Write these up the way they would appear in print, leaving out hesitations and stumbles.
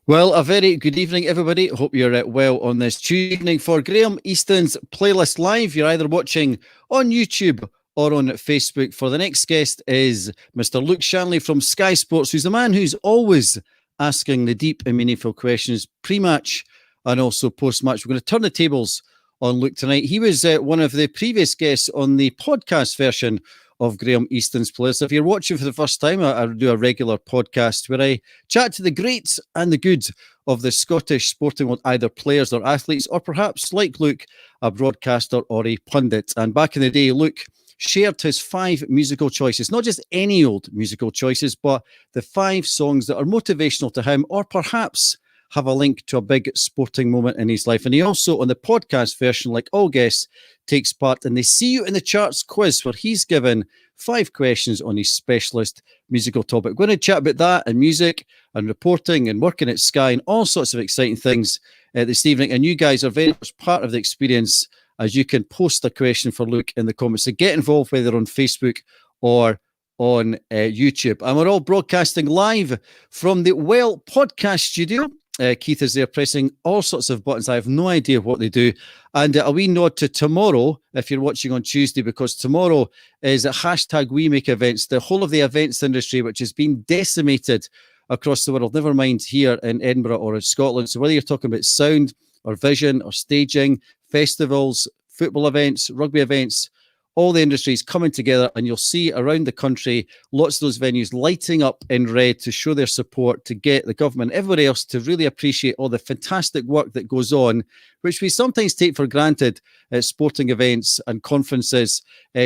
Well, a very good evening, everybody. Hope you're well on this Tuesday evening for Graham Easton's Playlist Live. You're either watching on YouTube or on Facebook. For the next guest is Mr. Luke Shanley from Sky Sports, who's the man who's always asking the deep and meaningful questions pre-match and also post-match. We're going to turn the tables on Luke tonight. He was one of the previous guests on the podcast version of Graham Easton's Playlist. If you're watching for the first time, I do a regular podcast where I chat to the greats and the good of the Scottish sporting world, either players or athletes, or perhaps, like Luke, a broadcaster or a pundit. And back in the day, Luke shared his 5 musical choices, not just any old musical choices, but the 5 songs that are motivational to him, or perhaps have a link to a big sporting moment in his life. And he also, on the podcast version, like all guests, takes part in the See You in the Charts quiz, where he's given 5 questions on his specialist musical topic. We're going to chat about that and music and reporting and working at Sky and all sorts of exciting things this evening. And you guys are very much part of the experience, as you can post a question for Luke in the comments. So get involved, whether on Facebook or on YouTube. And we're all broadcasting live from the Well Podcast Studio. Keith is there pressing all sorts of buttons. I have no idea what they do. And a wee nod to tomorrow, if you're watching on Tuesday, because tomorrow is a hashtag We Make Events, the whole of the events industry, which has been decimated across the world, never mind here in Edinburgh or in Scotland. So whether you're talking about sound or vision or staging, festivals, football events, rugby events, all the industries coming together, and you'll see around the country lots of those venues lighting up in red to show their support, to get the government, everybody else, to really appreciate all the fantastic work that goes on, which we sometimes take for granted at sporting events and conferences.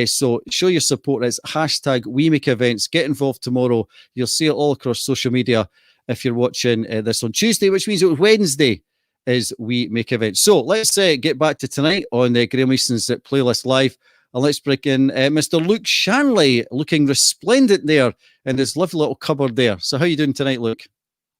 So show your support. It's hashtag We Make Events. Get involved tomorrow. You'll see it all across social media if you're watching this on Tuesday, which means it Wednesday is We Make Events. So let's get back to tonight on Graham Easton's Playlist Live. And let's bring in Mr. Luke Shanley, looking resplendent there in his lovely little cupboard there. So how are you doing tonight, Luke?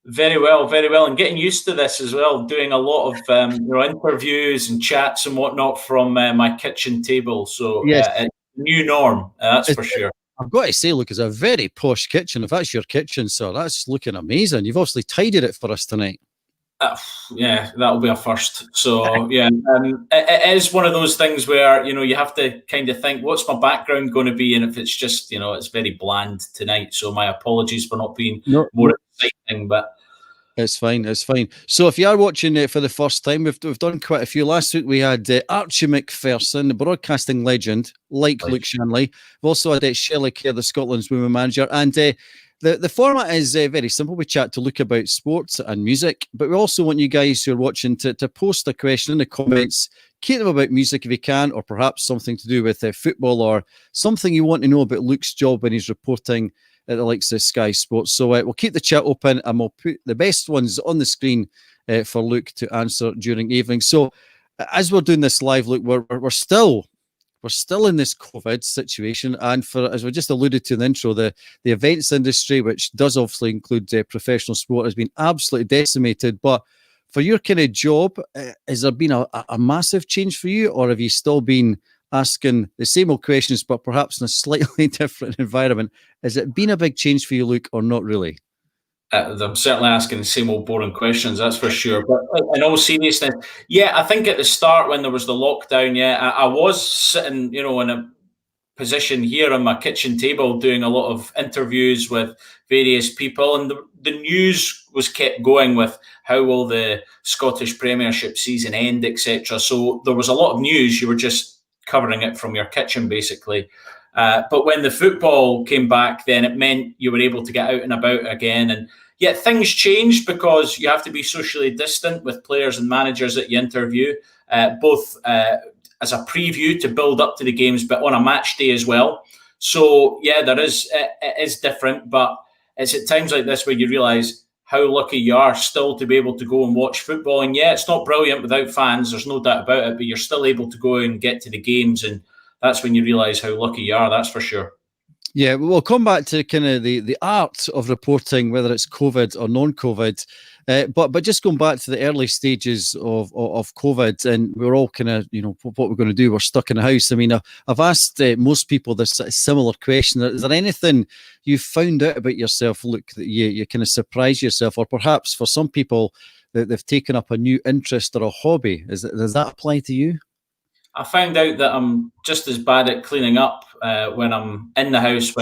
Very well, and getting used to this as well, doing a lot of interviews and chats and whatnot from my kitchen table. So yes. New norm, that's for sure. I've got to say, Luke, it's a very posh kitchen. If that's your kitchen, sir, that's looking amazing. You've obviously tidied it for us tonight. Yeah, that'll be a first. So yeah, it is one of those things where you have to kind of think, what's my background going to be, and if it's just it's very bland tonight. So my apologies for not being more exciting, but it's fine. So if you are watching for the first time, we've done quite a few. Last week we had Archie Macpherson, the broadcasting legend, like Luke Shanley. We've also had Shelley Kerr, the Scotland's women manager, and the format is very simple. We chat to Luke about sports and music, but we also want you guys who are watching to post a question in the comments. Keep them about music if you can, or perhaps something to do with football, or something you want to know about Luke's job when he's reporting at the likes of Sky Sports. So we'll keep the chat open, and we'll put the best ones on the screen for Luke to answer during the evening. So as we're doing this live, Luke, we're still in this COVID situation, and as we just alluded to in the intro, the events industry, which does obviously include professional sport, has been absolutely decimated. But for your kind of job, has there been a massive change for you, or have you still been asking the same old questions, but perhaps in a slightly different environment? Has it been a big change for you, Luke, or not really? I'm certainly asking the same old boring questions, that's for sure. But in all seriousness, yeah, I think at the start when there was the lockdown, I was sitting, in a position here on my kitchen table doing a lot of interviews with various people, and the news was kept going with how will the Scottish Premiership season end, etc. So there was a lot of news. You were just covering it from your kitchen, basically. But when the football came back, then it meant you were able to get out and about again. And yet things changed because you have to be socially distant with players and managers that you interview, both as a preview to build up to the games, but on a match day as well. So yeah, it is different, but it's at times like this where you realise how lucky you are still to be able to go and watch football. And yeah, it's not brilliant without fans, there's no doubt about it, but you're still able to go and get to the games, and that's when you realise how lucky you are, that's for sure. Yeah, we'll come back to kind of the art of reporting, whether it's COVID or non-COVID. But just going back to the early stages of COVID, and we're all kind of, what we're going to do. We're stuck in the house. I mean, I've asked most people this similar question. Is there anything you found out about yourself, Luke, that you kind of surprise yourself, or perhaps for some people that they've taken up a new interest or a hobby? Does that apply to you? I found out that I'm just as bad at cleaning up when I'm in the house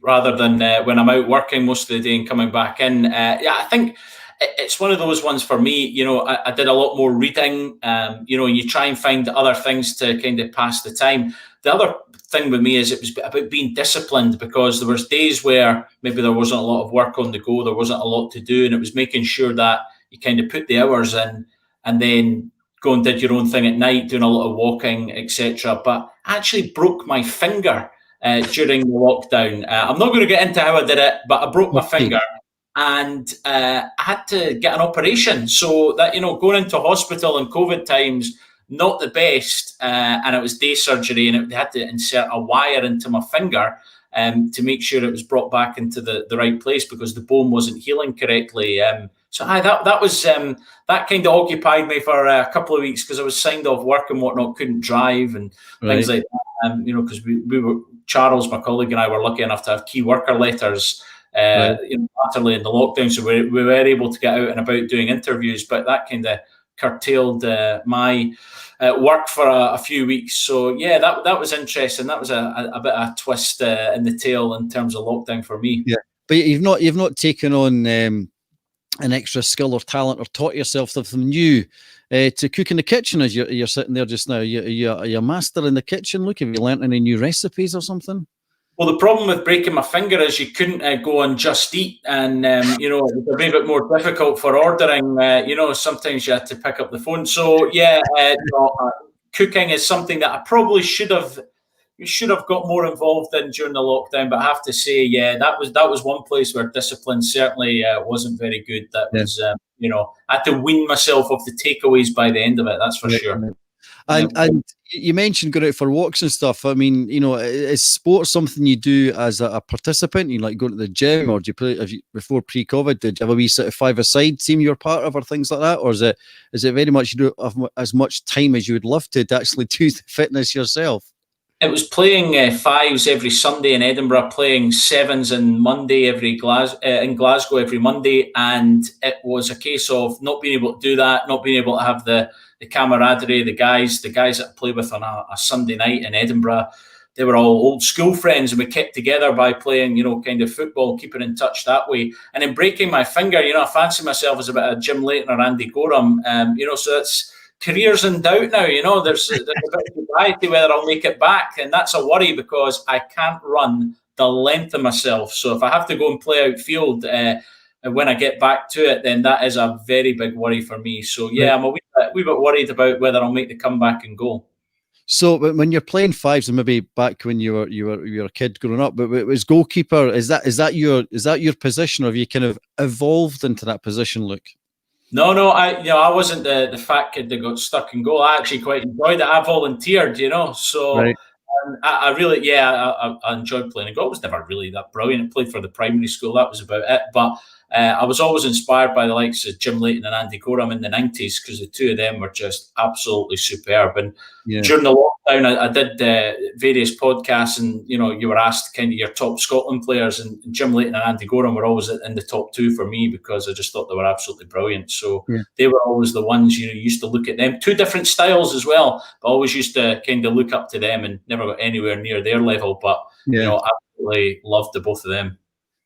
rather than when I'm out working most of the day and coming back in. I think it's one of those ones for me. I did a lot more reading. You try and find other things to kind of pass the time. The other thing with me is it was about being disciplined, because there was days where maybe there wasn't a lot of work on the go, there wasn't a lot to do, and it was making sure that you kind of put the hours in and then go and did your own thing at night, doing a lot of walking, etc. But I actually broke my finger during the lockdown. I'm not going to get into how I did it, but I broke my finger, and I had to get an operation. So that, going into hospital in COVID times, not the best. And it was day surgery, and they had to insert a wire into my finger to make sure it was brought back into the right place, because the bone wasn't healing correctly. So that was that kind of occupied me for a couple of weeks, because I was signed off work and whatnot, couldn't drive and things like that. Because we were, Charles, my colleague, and I were lucky enough to have key worker letters latterly in the lockdown, so we were able to get out and about doing interviews. But that kind of curtailed my work for a few weeks. So yeah, that was interesting. That was a bit of a twist in the tail in terms of lockdown for me. Yeah, but you've not taken on an extra skill or talent, or taught yourself something new to cook in the kitchen as you're sitting there just now. Are you a master in the kitchen, Luke? Have you learnt any new recipes or something? Well, the problem with breaking my finger is you couldn't go on Just Eat, and it was a bit more difficult for ordering. Sometimes you had to pick up the phone. So yeah, cooking is something that I probably should have got more involved in during the lockdown. But I have to say, yeah, that was one place where discipline certainly wasn't very good. That was, I had to wean myself off the takeaways by the end of it. That's for sure. And you mentioned going out for walks and stuff. I mean, is sports something you do as a participant? You like going to the gym, or do you play? Before pre-COVID, did you have a wee sort of five-a-side team you're part of, or things like that, or is it very much you do have as much time as you would love to actually do the fitness yourself? It was playing fives every Sunday in Edinburgh, playing sevens in Monday in Glasgow every Monday, and it was a case of not being able to do that, not being able to have the camaraderie. The guys that I play with on a Sunday night in Edinburgh, they were all old school friends, and we kept together by playing, kind of football, keeping in touch that way. And in breaking my finger, I fancy myself as a bit of Jim Leighton or Andy Gorham, so it's career's in doubt now. There's a bit of anxiety whether I'll make it back, and that's a worry, because I can't run the length of myself. So if I have to go and play outfield when I get back to it, then that is a very big worry for me. So yeah, I'm a wee bit worried about whether I'll make the comeback and go. So when you're playing fives, and maybe back when you were a kid growing up, but as goalkeeper, is that your position, or have you kind of evolved into that position, Luke? No, I wasn't the fat kid that got stuck in goal. I actually quite enjoyed it. I volunteered, so right. I really, I enjoyed playing. Goal was never really that brilliant. I played for the primary school. That was about it. But I was always inspired by the likes of Jim Leighton and Andy Gorham in the 90s, because the two of them were just absolutely superb. And during the lockdown, I did various podcasts, and you were asked kind of your top Scotland players, and Jim Leighton and Andy Gorham were always in the top two for me, because I just thought they were absolutely brilliant. So they were always the ones used to look at them. Two different styles as well, but always used to kind of look up to them, and never got anywhere near their level. But absolutely loved the both of them.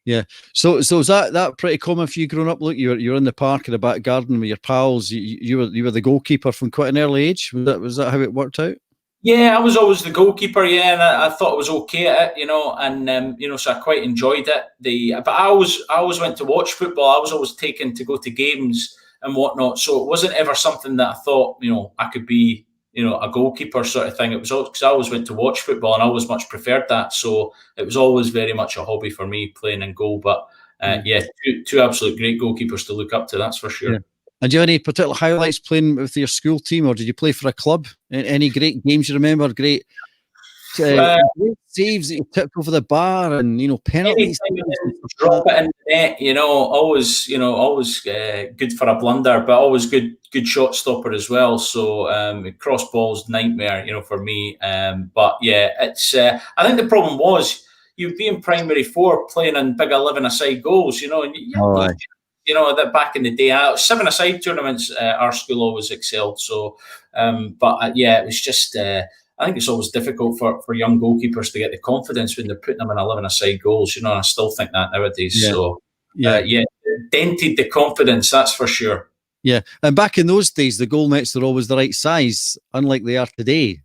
Yeah. So is that pretty common for you growing up? Look, you're in the park in the back garden with your pals. You were the goalkeeper from quite an early age. Was that how it worked out? Yeah, I was always the goalkeeper. Yeah, and I thought I was okay at it, and so I quite enjoyed it. But I always went to watch football. I was always taken to go to games and whatnot. So it wasn't ever something that I thought I could be a goalkeeper sort of thing. It was because I always went to watch football, and I always much preferred that. So it was always very much a hobby for me, playing in goal. But two absolute great goalkeepers to look up to, that's for sure. Yeah. And do you have any particular highlights playing with your school team, or did you play for a club? Any great games you remember? Great. Great saves that he tipped over the bar, and penalties. Anytime you didn't drop it in the net, always good for a blunder, but always good shot stopper as well. So cross balls nightmare, for me. But yeah, it's. I think the problem was you'd be in primary 4 playing in big 11-a-side goals, and that back in the day, 7-a-side tournaments, our school always excelled. So, it was just. I think it's always difficult for young goalkeepers to get the confidence when they're putting them in 11-a-side goals. I still think that nowadays. Yeah. So, dented the confidence, that's for sure. Yeah, and back in those days, the goal nets were always the right size, unlike they are today.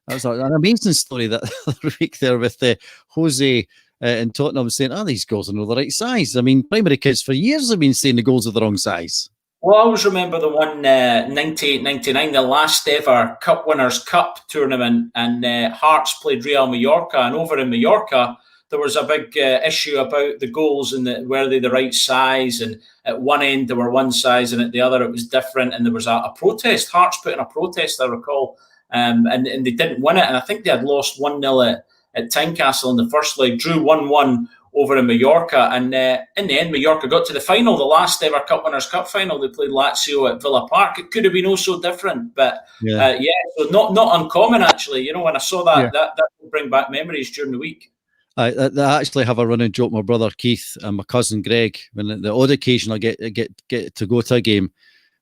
That was an amazing story that other week there with Jose in Tottenham saying, these goals are not the right size. I mean, primary kids for years have been saying the goals are the wrong size. Well, I always remember the one 98-99, the last ever Cup Winners' Cup tournament, and Hearts played Real Mallorca, and over in Mallorca there was a big issue about the goals and were they the right size, and at one end they were one size and at the other it was different, and there was a protest. Hearts put in a protest, I recall, and they didn't win it, and I think they had lost 1-0 at Tynecastle in the first leg, drew 1-1 over in Mallorca, and in the end Mallorca got to the final, the last ever Cup Winners' Cup final. They played Lazio at Villa Park. It could have been also different, but so not uncommon actually. When I saw that, that would bring back memories during the week. I actually have a running joke. My brother Keith and my cousin Greg, when the odd occasion I get to go to a game,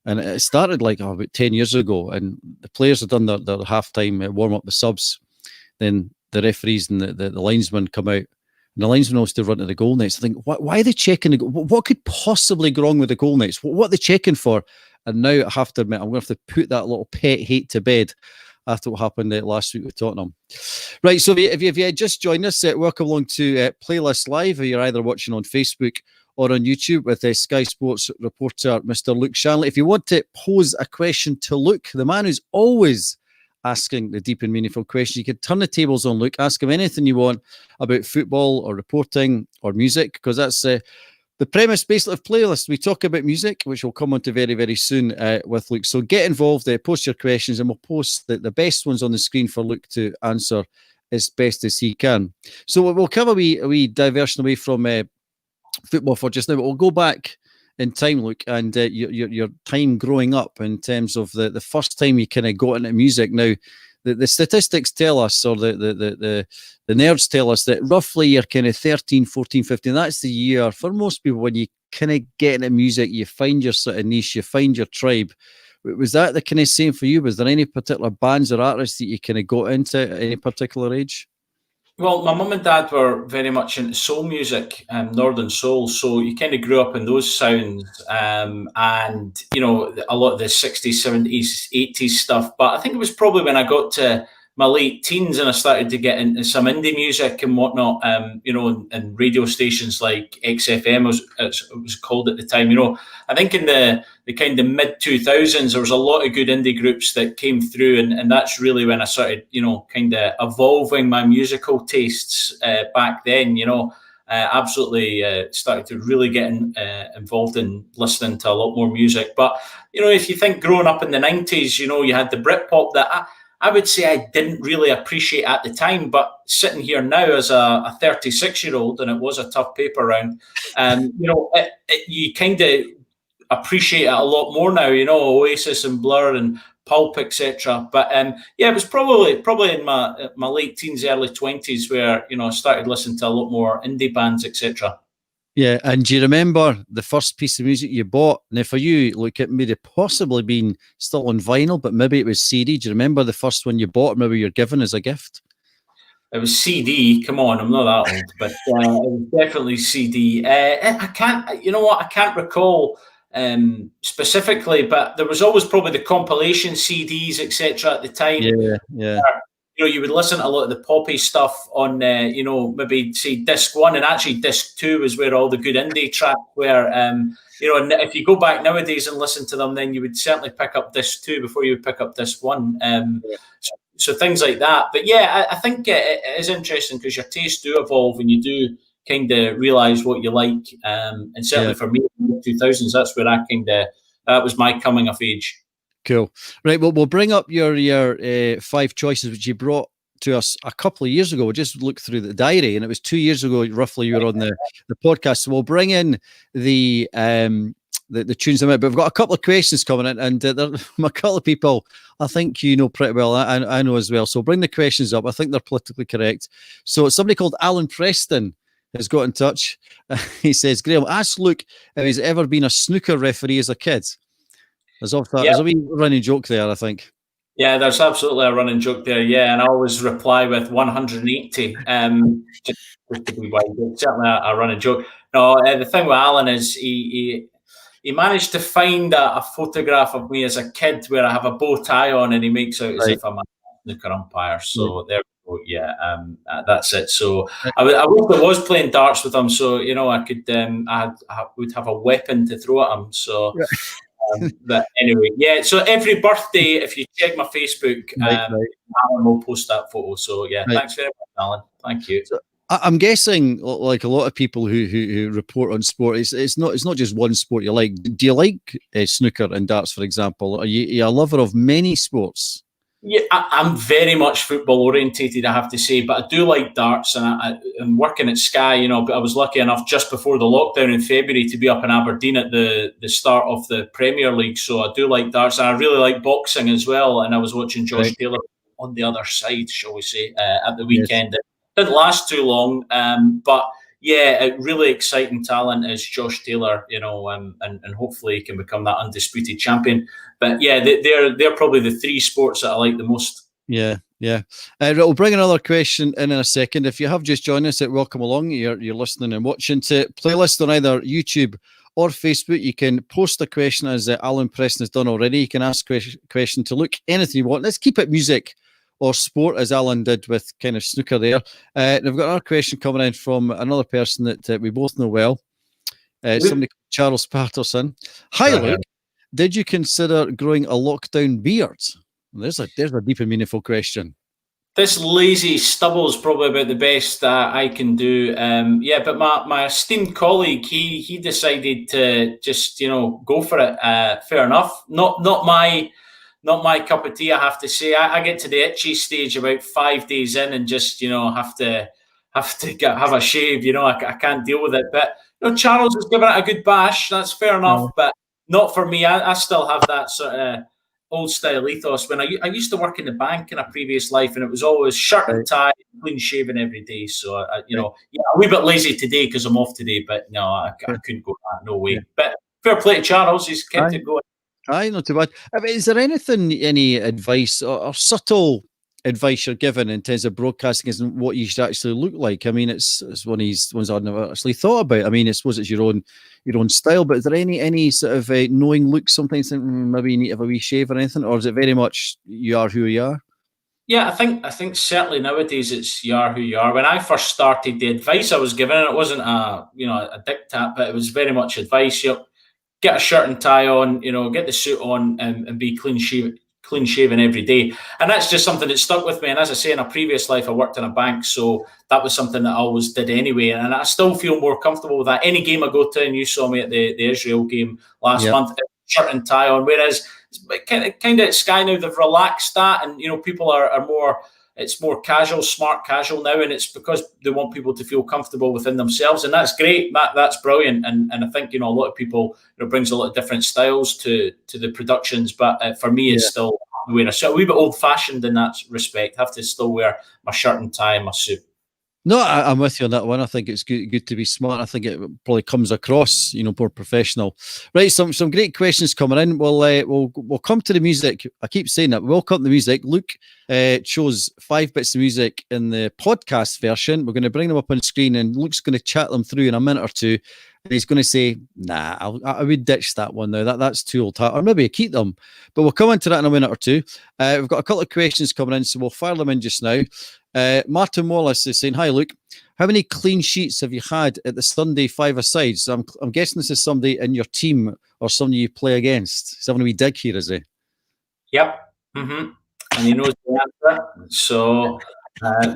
and it started about 10 years ago, and the players had done their half-time warm up, the subs, then the referees and the linesmen come out. And the linesman also run to the goal nets. I think, why are they checking? What could possibly go wrong with the goal nets? What are they checking for? And now I have to admit, I'm going to have to put that little pet hate to bed after what happened last week with Tottenham. Right, so if you just joined us, welcome along to Playlist Live. You're either watching on Facebook or on YouTube with Sky Sports reporter Mr. Luke Shanley. If you want to pose a question to Luke, the man who's always asking the deep and meaningful questions, you can turn the tables on Luke, ask him anything you want about football or reporting or music, because that's the premise basically of Playlist. We talk about music, which we'll come on to very, very soon with Luke. So get involved, post your questions, and we'll post the best ones on the screen for Luke to answer as best as he can. So we'll have a wee diversion away from football for just now, but we'll go back in time, Luke, and your time growing up in terms of the first time you kind of got into music. Now, the statistics tell us, or the nerds tell us, that roughly you're kind of 13, 14, 15. That's the year for most people when you kind of get into music, you find your sort of niche, you find your tribe. Was that the kind of same for you? Was there any particular bands or artists that you kind of got into at any particular age? Well, my mum and dad were very much into soul music, Northern soul. So you kind of grew up in those sounds, and a lot of the 60s, 70s, 80s stuff. But I think it was probably when I got to my late teens and I started to get into some indie music and whatnot, and radio stations like XFM, as it was called at the time. I think in the kind of mid-2000s, there was a lot of good indie groups that came through, and that's really when I started, kind of evolving my musical tastes back then, absolutely started to really get involved in listening to a lot more music. But, if you think growing up in the 90s, you had the Britpop that I would say I didn't really appreciate at the time, but sitting here now as a 36-year-old, and it was a tough paper round, you kind of appreciate it a lot more now, Oasis and Blur and Pulp, etc. But it was probably in my late teens, early 20s where, I started listening to a lot more indie bands, etc. Yeah, and do you remember the first piece of music you bought? Now, for you, look, it may have possibly been still on vinyl, but maybe it was CD. Do you remember the first one you bought, or maybe you're given as a gift? It was CD. Come on, I'm not that old, but it was definitely CD. I can't recall specifically, but there was always probably the compilation CDs, etc. at the time. Yeah. You would listen to a lot of the poppy stuff on, maybe say disc 1, and actually disc 2 is where all the good indie tracks were. And if you go back nowadays and listen to them, then you would certainly pick up disc 2 before you would pick up disc 1. So things like that. But yeah, I think it is interesting because your tastes do evolve and you do kind of realise what you like. And certainly for me, in the 2000s, that's where that was my coming of age. Cool. Right. Well, we'll bring up your 5 choices which you brought to us a couple of years ago. We just looked through the diary, and it was 2 years ago, roughly, you were on the podcast. So we'll bring in the tunes in a minute, but we've got a couple of questions coming in, and a couple of people I think you know pretty well. I know as well. So bring the questions up. I think they're politically correct. So somebody called Alan Preston has got in touch. He says, Graham, ask Luke if he's ever been a snooker referee as a kid. There's a wee running joke there, I think. Yeah, there's absolutely a running joke there. Yeah, and I always reply with 180. Just to be wide, it's certainly a running joke. No, the thing with Alan is he managed to find a photograph of me as a kid where I have a bow tie on, and he makes out as if I'm a snooker umpire. So there we go. Yeah, that's it. So I was playing darts with him, so I could I would have a weapon to throw at him. So. But anyway, yeah. So every birthday, if you check my Facebook, Alan will post that photo. So yeah, thanks very much, Alan. Thank you. So, I'm guessing, like a lot of people who report on sport, it's not just one sport you like. Do you like snooker and darts, for example? Are you a lover of many sports? Yeah, I'm very much football orientated, I have to say, but I do like darts, and I'm working at Sky, but I was lucky enough just before the lockdown in February to be up in Aberdeen at the start of the Premier League, so I do like darts, and I really like boxing as well, and I was watching Josh Taylor on the other side, shall we say, at the weekend. Yes. It didn't last too long, but yeah, a really exciting talent is Josh Taylor, and hopefully he can become that undisputed champion. But yeah, they're probably the three sports that I like the most. Yeah. We'll bring another question in a second. If you have just joined us, welcome along. You're listening and watching to Playlist on either YouTube or Facebook. You can post a question, as Alan Preston has done already. You can ask a question to Luke, anything you want. Let's keep it music or sport, as Alan did with kind of snooker there. And I've got another question coming in from another person that we both know well. Somebody called Charles Patterson. Hi, Luke. Did you consider growing a lockdown beard? There's a deep and meaningful question. This lazy stubble is probably about the best I can do. But my esteemed colleague, he decided to just go for it. Fair enough. Not my cup of tea, I have to say. I get to the itchy stage about 5 days in and just have to have a shave. I can't deal with it. But Charles has given it a good bash. That's fair enough. But not for me. I still have that sort of old style ethos. When I used to work in the bank in a previous life, and it was always shirt and tie, clean shaven every day. So a wee bit lazy today because I'm off today. But no, I couldn't go that. No way. Yeah. But fair play to Charles. He's kept it going. Aye, not too bad. Is there any advice or subtle advice you're given in terms of broadcasting as what you should actually look like? I mean, it's one of these ones I've never actually thought about. I mean, I suppose it's your own style, but is there any sort of knowing look sometimes maybe you need to have a wee shave or anything, or is it very much you are who you are? Yeah, I think certainly nowadays it's you are who you are. When I first started, the advice I was given, and it wasn't a diktat, but it was very much advice. Get a shirt and tie on, get the suit on, and be clean shaven every day. And that's just something that stuck with me. And as I say, in a previous life, I worked in a bank, so that was something that I always did anyway. And I still feel more comfortable with that. Any game I go to, and you saw me at the Israel game last month, shirt and tie on. Whereas kind of at Sky now, they've relaxed that, and people are more. It's more casual, smart casual now, and it's because they want people to feel comfortable within themselves, and that's great. That's brilliant, and I think a lot of people brings a lot of different styles to the productions, but for me, it's still wearing a wee bit old fashioned in that respect. I have to still wear my shirt and tie and my suit. No, I'm with you on that one. I think it's good to be smart. I think it probably comes across, more professional. Right, some great questions coming in. We'll come to the music. I keep saying that. We'll come to the music. Luke chose 5 bits of music in the podcast version. We're going to bring them up on screen, and Luke's going to chat them through in a minute or two. And he's going to say, "Nah, I would ditch that one now. That's too old, or maybe keep them." But we'll come into that in a minute or two. We've got a couple of questions coming in, so we'll fire them in just now. Martin Wallace is saying, "Hi Luke, how many clean sheets have you had at the Sunday five-a-sides?" I'm guessing this is somebody in your team or somebody you play against. He's having a wee dig here, is he? Yep. Mm-hmm. And he knows the answer, so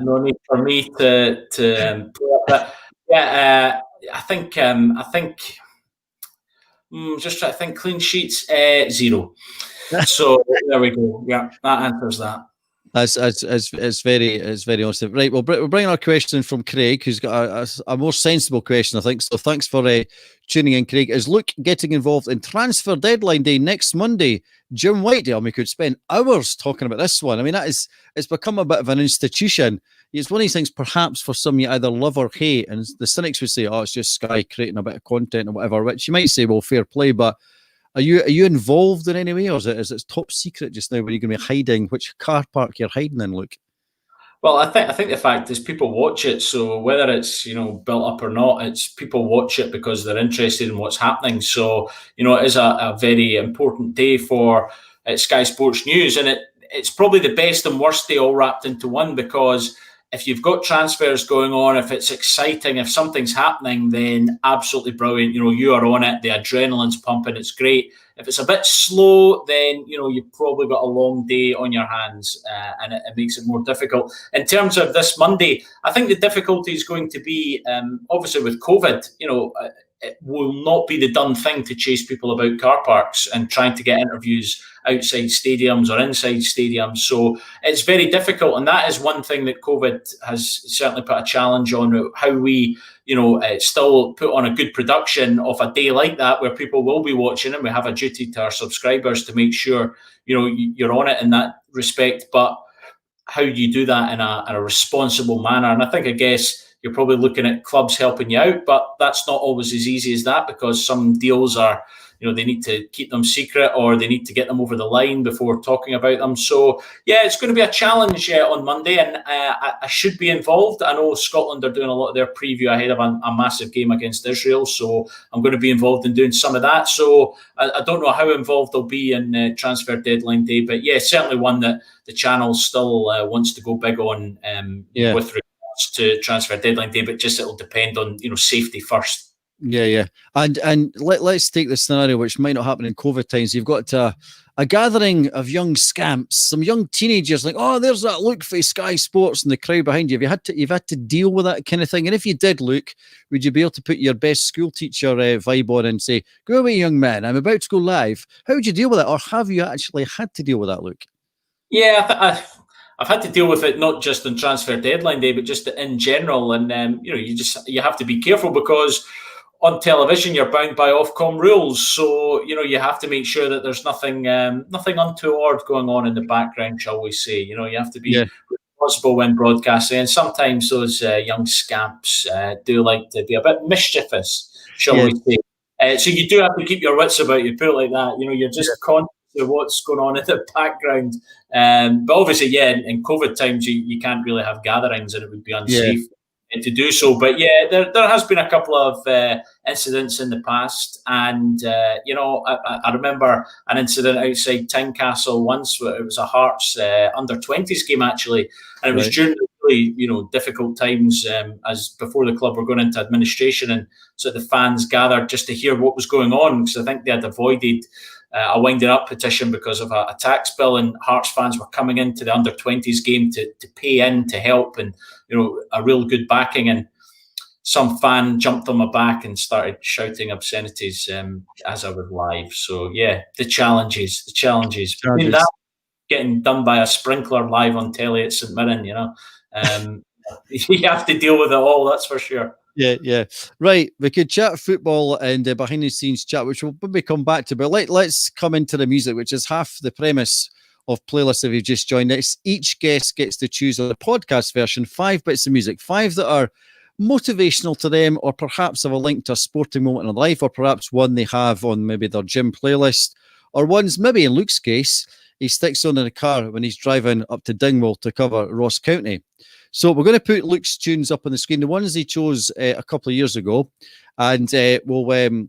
no need for me to play up that. Yeah, I think just try to think. Clean sheets, 0. So there we go. Yeah, that answers that. It's very awesome. Right, we'll bring our question from Craig, who's got a more sensible question, I think. So thanks for tuning in, Craig. Is Luke getting involved in transfer deadline day next Monday? Jim Whitedale, we could spend hours talking about this one. I mean, it's become a bit of an institution. It's one of these things, perhaps for some you either love or hate, and the cynics would say, "Oh, it's just Sky creating a bit of content or whatever," which you might say, "Well, fair play," but are you involved in any way, or is it top secret just now? Where you're going to be hiding? Which car park you're hiding in, Luke? Well, I think the fact is people watch it. So whether it's built up or not, it's people watch it because they're interested in what's happening. So it is a very important day for Sky Sports News, and it's probably the best and worst day all wrapped into one, because if you've got transfers going on, if it's exciting, if something's happening, then absolutely brilliant. You are on it. The adrenaline's pumping. It's great. If it's a bit slow, then you've probably got a long day on your hands, and it makes it more difficult. In terms of this Monday, I think the difficulty is going to be obviously with COVID. It will not be the done thing to chase people about car parks and trying to get interviews outside stadiums or inside stadiums. So it's very difficult. And that is one thing that COVID has certainly put a challenge on, how we, still put on a good production of a day like that where people will be watching, and we have a duty to our subscribers to make sure, you're on it in that respect. But how do you do that in a responsible manner? And I guess you're probably looking at clubs helping you out, but that's not always as easy as that, because some deals are, they need to keep them secret, or they need to get them over the line before talking about them. So, yeah, it's going to be a challenge on Monday, and I should be involved. I know Scotland are doing a lot of their preview ahead of a massive game against Israel, so I'm going to be involved in doing some of that. So I don't know how involved I'll be in transfer deadline day, but yeah, certainly one that the channel still wants to go big on with regards to transfer deadline day, but just it'll depend on safety first. Yeah. And let's take the scenario which might not happen in COVID times. You've got a gathering of young scamps, some young teenagers, like, oh, there's that Luke for Sky Sports, and the crowd behind you. You've had to deal with that kind of thing. And if you did, Luke, would you be able to put your best school teacher vibe on and say, "Go away, young man, I'm about to go live"? How would you deal with that? Or have you actually had to deal with that, Luke? Yeah, I've had to deal with it, not just on transfer deadline day, but just in general. And you have to be careful, because on television you're bound by Ofcom rules. So you have to make sure that there's nothing untoward going on in the background, shall we say. You have to be responsible when broadcasting. And sometimes those young scamps do like to be a bit mischievous, shall we say. So you do have to keep your wits about you, put it like that. You're just conscious of what's going on in the background. But obviously, in COVID times, you can't really have gatherings, and it would be unsafe to do so. But there has been a couple of incidents in the past, and I remember an incident outside Tynecastle once, where it was a Hearts under-20s game actually, and it was during the really difficult times as before the club were going into administration, and so the fans gathered just to hear what was going on, because I think they had avoided a winding up petition because of a tax bill, and Hearts fans were coming into the under-20s game to pay in to help, and a real good backing, and some fan jumped on my back and started shouting obscenities as I was live. So the challenges. I mean, that getting done by a sprinkler live on telly at St Mirren, you have to deal with it all, that's for sure. Yeah. Right, we could chat football and behind the scenes chat, which we'll probably come back to, but let's come into the music, which is half the premise of playlists. If you've just joined us, each guest gets to choose on the podcast version 5 bits of music, 5 that are motivational to them, or perhaps have a link to a sporting moment in life, or perhaps one they have on maybe their gym playlist, or ones maybe in Luke's case he sticks on in the car when he's driving up to Dingwall to cover Ross County. So we're going to put Luke's tunes up on the screen, the ones he chose a couple of years ago, and we'll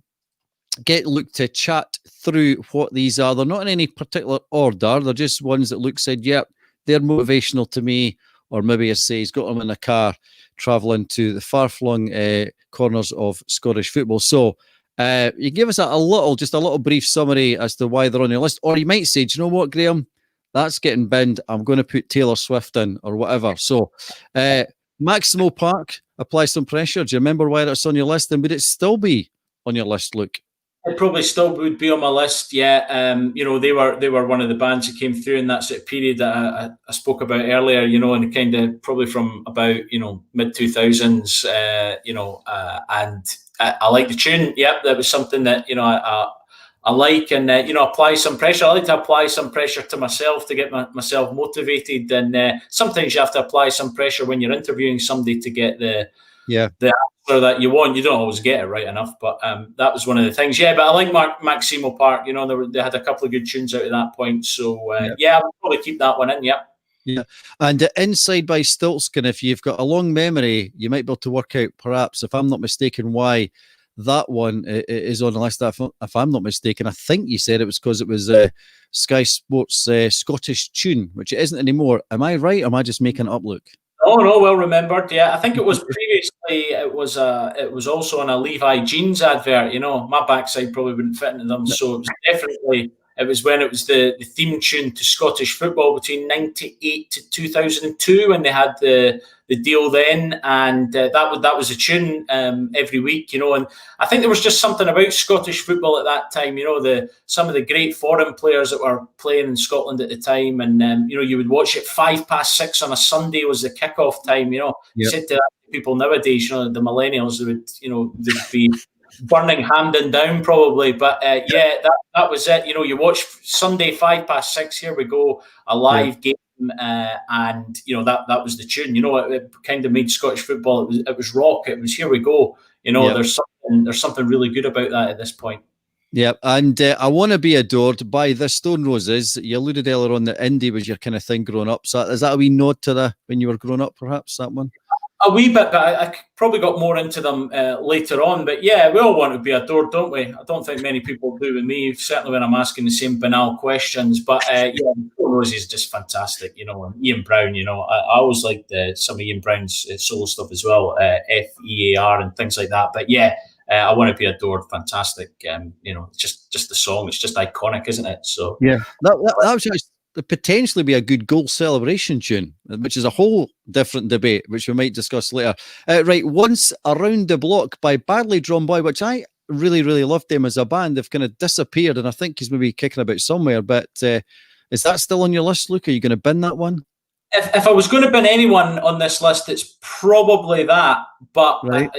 get Luke to chat through what these are. They're not in any particular order. They're just ones that Luke said, yep, they're motivational to me, or maybe I say he's got them in a car travelling to the far-flung corners of Scottish football. So you give us a little brief summary as to why they're on your list, or you might say, do you know what, Graham? That's getting binned. I'm going to put Taylor Swift in, or whatever. So, Maximo Park, Apply Some Pressure. Do you remember why that's on your list? And would it still be on your list, Luke? It probably still would be on my list. Yeah, you know, they were one of the bands that came through in that sort of period that I spoke about earlier. You know, and kind of probably from about mid 2000s. And I like the tune. Yep, that was something that I like, and apply some pressure. I like to apply some pressure to myself to get myself motivated. And sometimes you have to apply some pressure when you're interviewing somebody to get the answer that you want. You don't always get it right enough, but that was one of the things. Yeah, but I like Maximo Park. You know, they had a couple of good tunes out at that point. So yeah, I'll probably keep that one in. Yeah. Yeah, and Inside by Stiltskin, if you've got a long memory, you might be able to work out, perhaps, if I'm not mistaken, why that one is on the list. If I'm not mistaken, I think you said it was because it was Sky Sports Scottish tune, which it isn't anymore. Am I right, or am I just making it up, Luke? Oh no, well remembered. Yeah, I think it was previously. It was also on a Levi jeans advert. You know, my backside probably wouldn't fit into them, so it was definitely. It was when it was the theme tune to Scottish football between 98 to 2002 when they had the deal then, and that was a tune every week, and I think there was just something about Scottish football at that time, some of the great foreign players that were playing in Scotland at the time, and you would watch it 6:05 on a Sunday was the kickoff time. You said to people nowadays, the millennials, they'd be burning Hampden down probably, but that was it. You watch Sunday 6:05. Here we go, a live game, and that was the tune. It kind of made Scottish football. It was rock. It was here we go. There's something really good about that at this point. Yeah, and I Want to Be Adored by the Stone Roses. You alluded earlier on that indie was your kind of thing growing up. So is that a wee nod to when you were growing up, perhaps, that one? A wee bit, but I probably got more into them later on. But yeah, we all want to be adored, don't we? I don't think many people do with me, certainly when I'm asking the same banal questions. But Rose is just fantastic, and Ian Brown, I always liked some of Ian Brown's solo stuff as well, FEAR and things like that. But yeah, I Want to Be Adored, fantastic. Just the song, it's just iconic, isn't it? So yeah, that was just potentially be a good goal celebration tune, which is a whole different debate, which we might discuss later. Right, Once Around the Block by Badly Drawn Boy, which I really, really loved them as a band. They've kind of disappeared, and I think he's maybe kicking about somewhere, but is that still on your list, Luke? Are you going to bin that one? If I was going to bin anyone on this list, it's probably that, but right.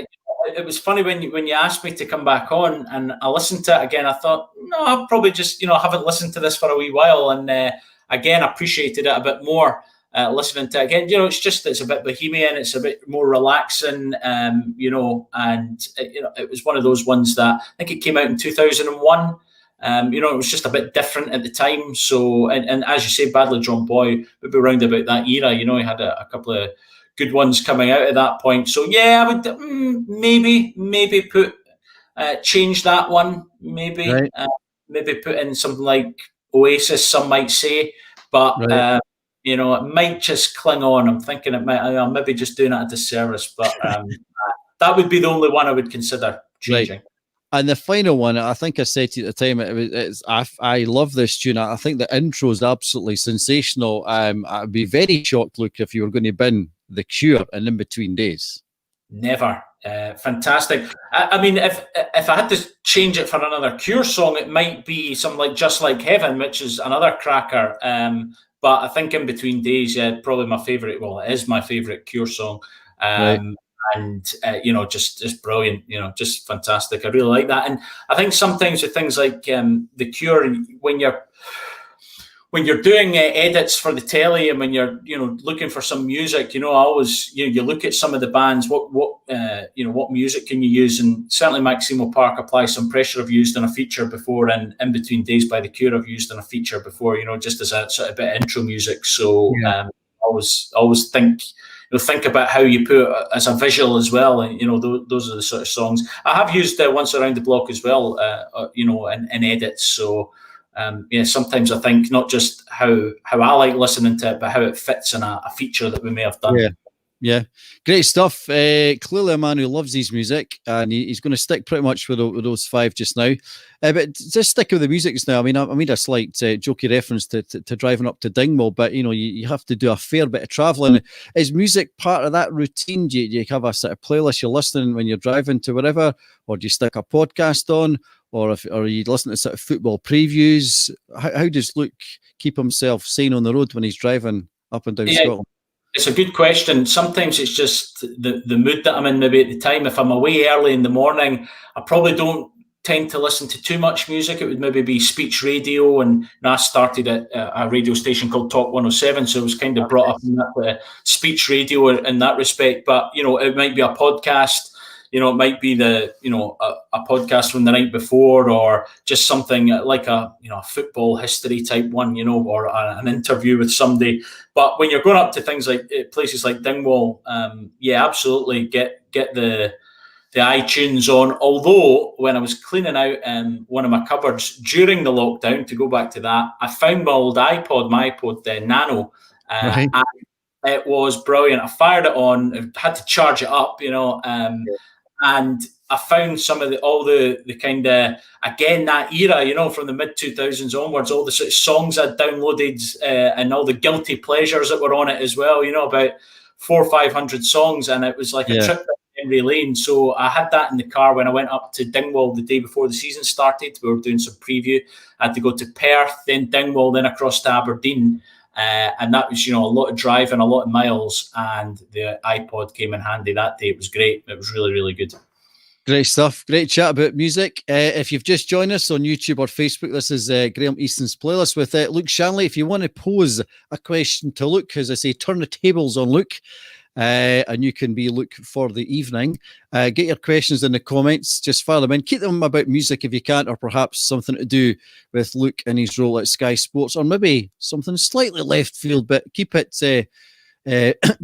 It was funny when you asked me to come back on, and I listened to it again. I thought, no, I've probably just, I haven't listened to this for a wee while, and again, appreciated it a bit more listening to it again. It's a bit bohemian, it's a bit more relaxing, and it was one of those ones that I think it came out in 2001. It was just a bit different at the time. So, and as you say, Badly Drawn Boy, maybe around about that era, he had a couple of good ones coming out at that point. So yeah, I would maybe put change that one, maybe right. Maybe put in something like Oasis, some might say, but right. It might just cling on. I'm thinking I'm maybe just doing it a disservice, but that would be the only one I would consider changing. Right. And the final one, I think I said to you at the time, I love this tune. I think the intro is absolutely sensational. I'd be very shocked, Luke, if you were going to bin The Cure and In Between Days. Never. Fantastic. I mean, if I had to change it for another Cure song, it might be something like Just Like Heaven, which is another cracker. But I think In Between Days, probably my favourite. Well, it is my favourite Cure song. Right. And just brilliant, just fantastic. I really like that. And I think sometimes with things like The Cure, when you're doing edits for the telly, and when you're looking for some music, I always you look at some of the bands, what music can you use, and certainly Maximo Park, Apply Some Pressure, I've used on a feature before, and In Between Days by The Cure I've used on a feature before, just as a sort of bit of intro music. So always think about how you put it as a visual as well, and those are the sort of songs I have used Once Around the Block as well, in edits. So sometimes I think not just how I like listening to it, but how it fits in a feature that we may have done. Yeah, great stuff. Clearly a man who loves his music, and he's going to stick pretty much with those five just now. But just sticking with the music just now, I made a slight jokey reference to driving up to Dingwall, but you have to do a fair bit of travelling. Is music part of that routine? Do you have a sort of playlist you're listening when you're driving to wherever, or do you stick a podcast on, or are you listening to sort of football previews? How does Luke keep himself sane on the road when he's driving up and down Scotland? It's a good question. Sometimes it's just the mood that I'm in maybe at the time. If I'm away early in the morning, I probably don't tend to listen to too much music. It would maybe be speech radio, and I started at a radio station called Talk 107, so I was kind of brought up in that speech radio in that respect. But, it might be a podcast. It might be a podcast from the night before, or just something like a football history type one, or an interview with somebody. But when you're going up to things like places like Dingwall, absolutely get the iTunes on. Although when I was cleaning out one of my cupboards during the lockdown, to go back to that, I found my old iPod, Nano. Right. And it was brilliant. I fired it on, had to charge it up, and I found some of all the kind of, again, that era, from the mid 2000s onwards, all the sort of songs I'd downloaded and all the guilty pleasures that were on it as well, about 400 or 500 songs. And it was like a trip down memory lane. So I had that in the car when I went up to Dingwall the day before the season started. We were doing some preview. I had to go to Perth, then Dingwall, then across to Aberdeen. And that was, a lot of driving, a lot of miles, and the iPod came in handy that day. It was great. It was really, really good. Great stuff. Great chat about music. If you've just joined us on YouTube or Facebook, this is Graham Easton's playlist with Luke Shanley. If you want to pose a question to Luke, as I say, turn the tables on Luke, and you can be Luke for the evening. Get your questions in the comments. Just fire them in. Keep them about music if you can, or perhaps something to do with Luke and his role at Sky Sports, or maybe something slightly left field, but keep it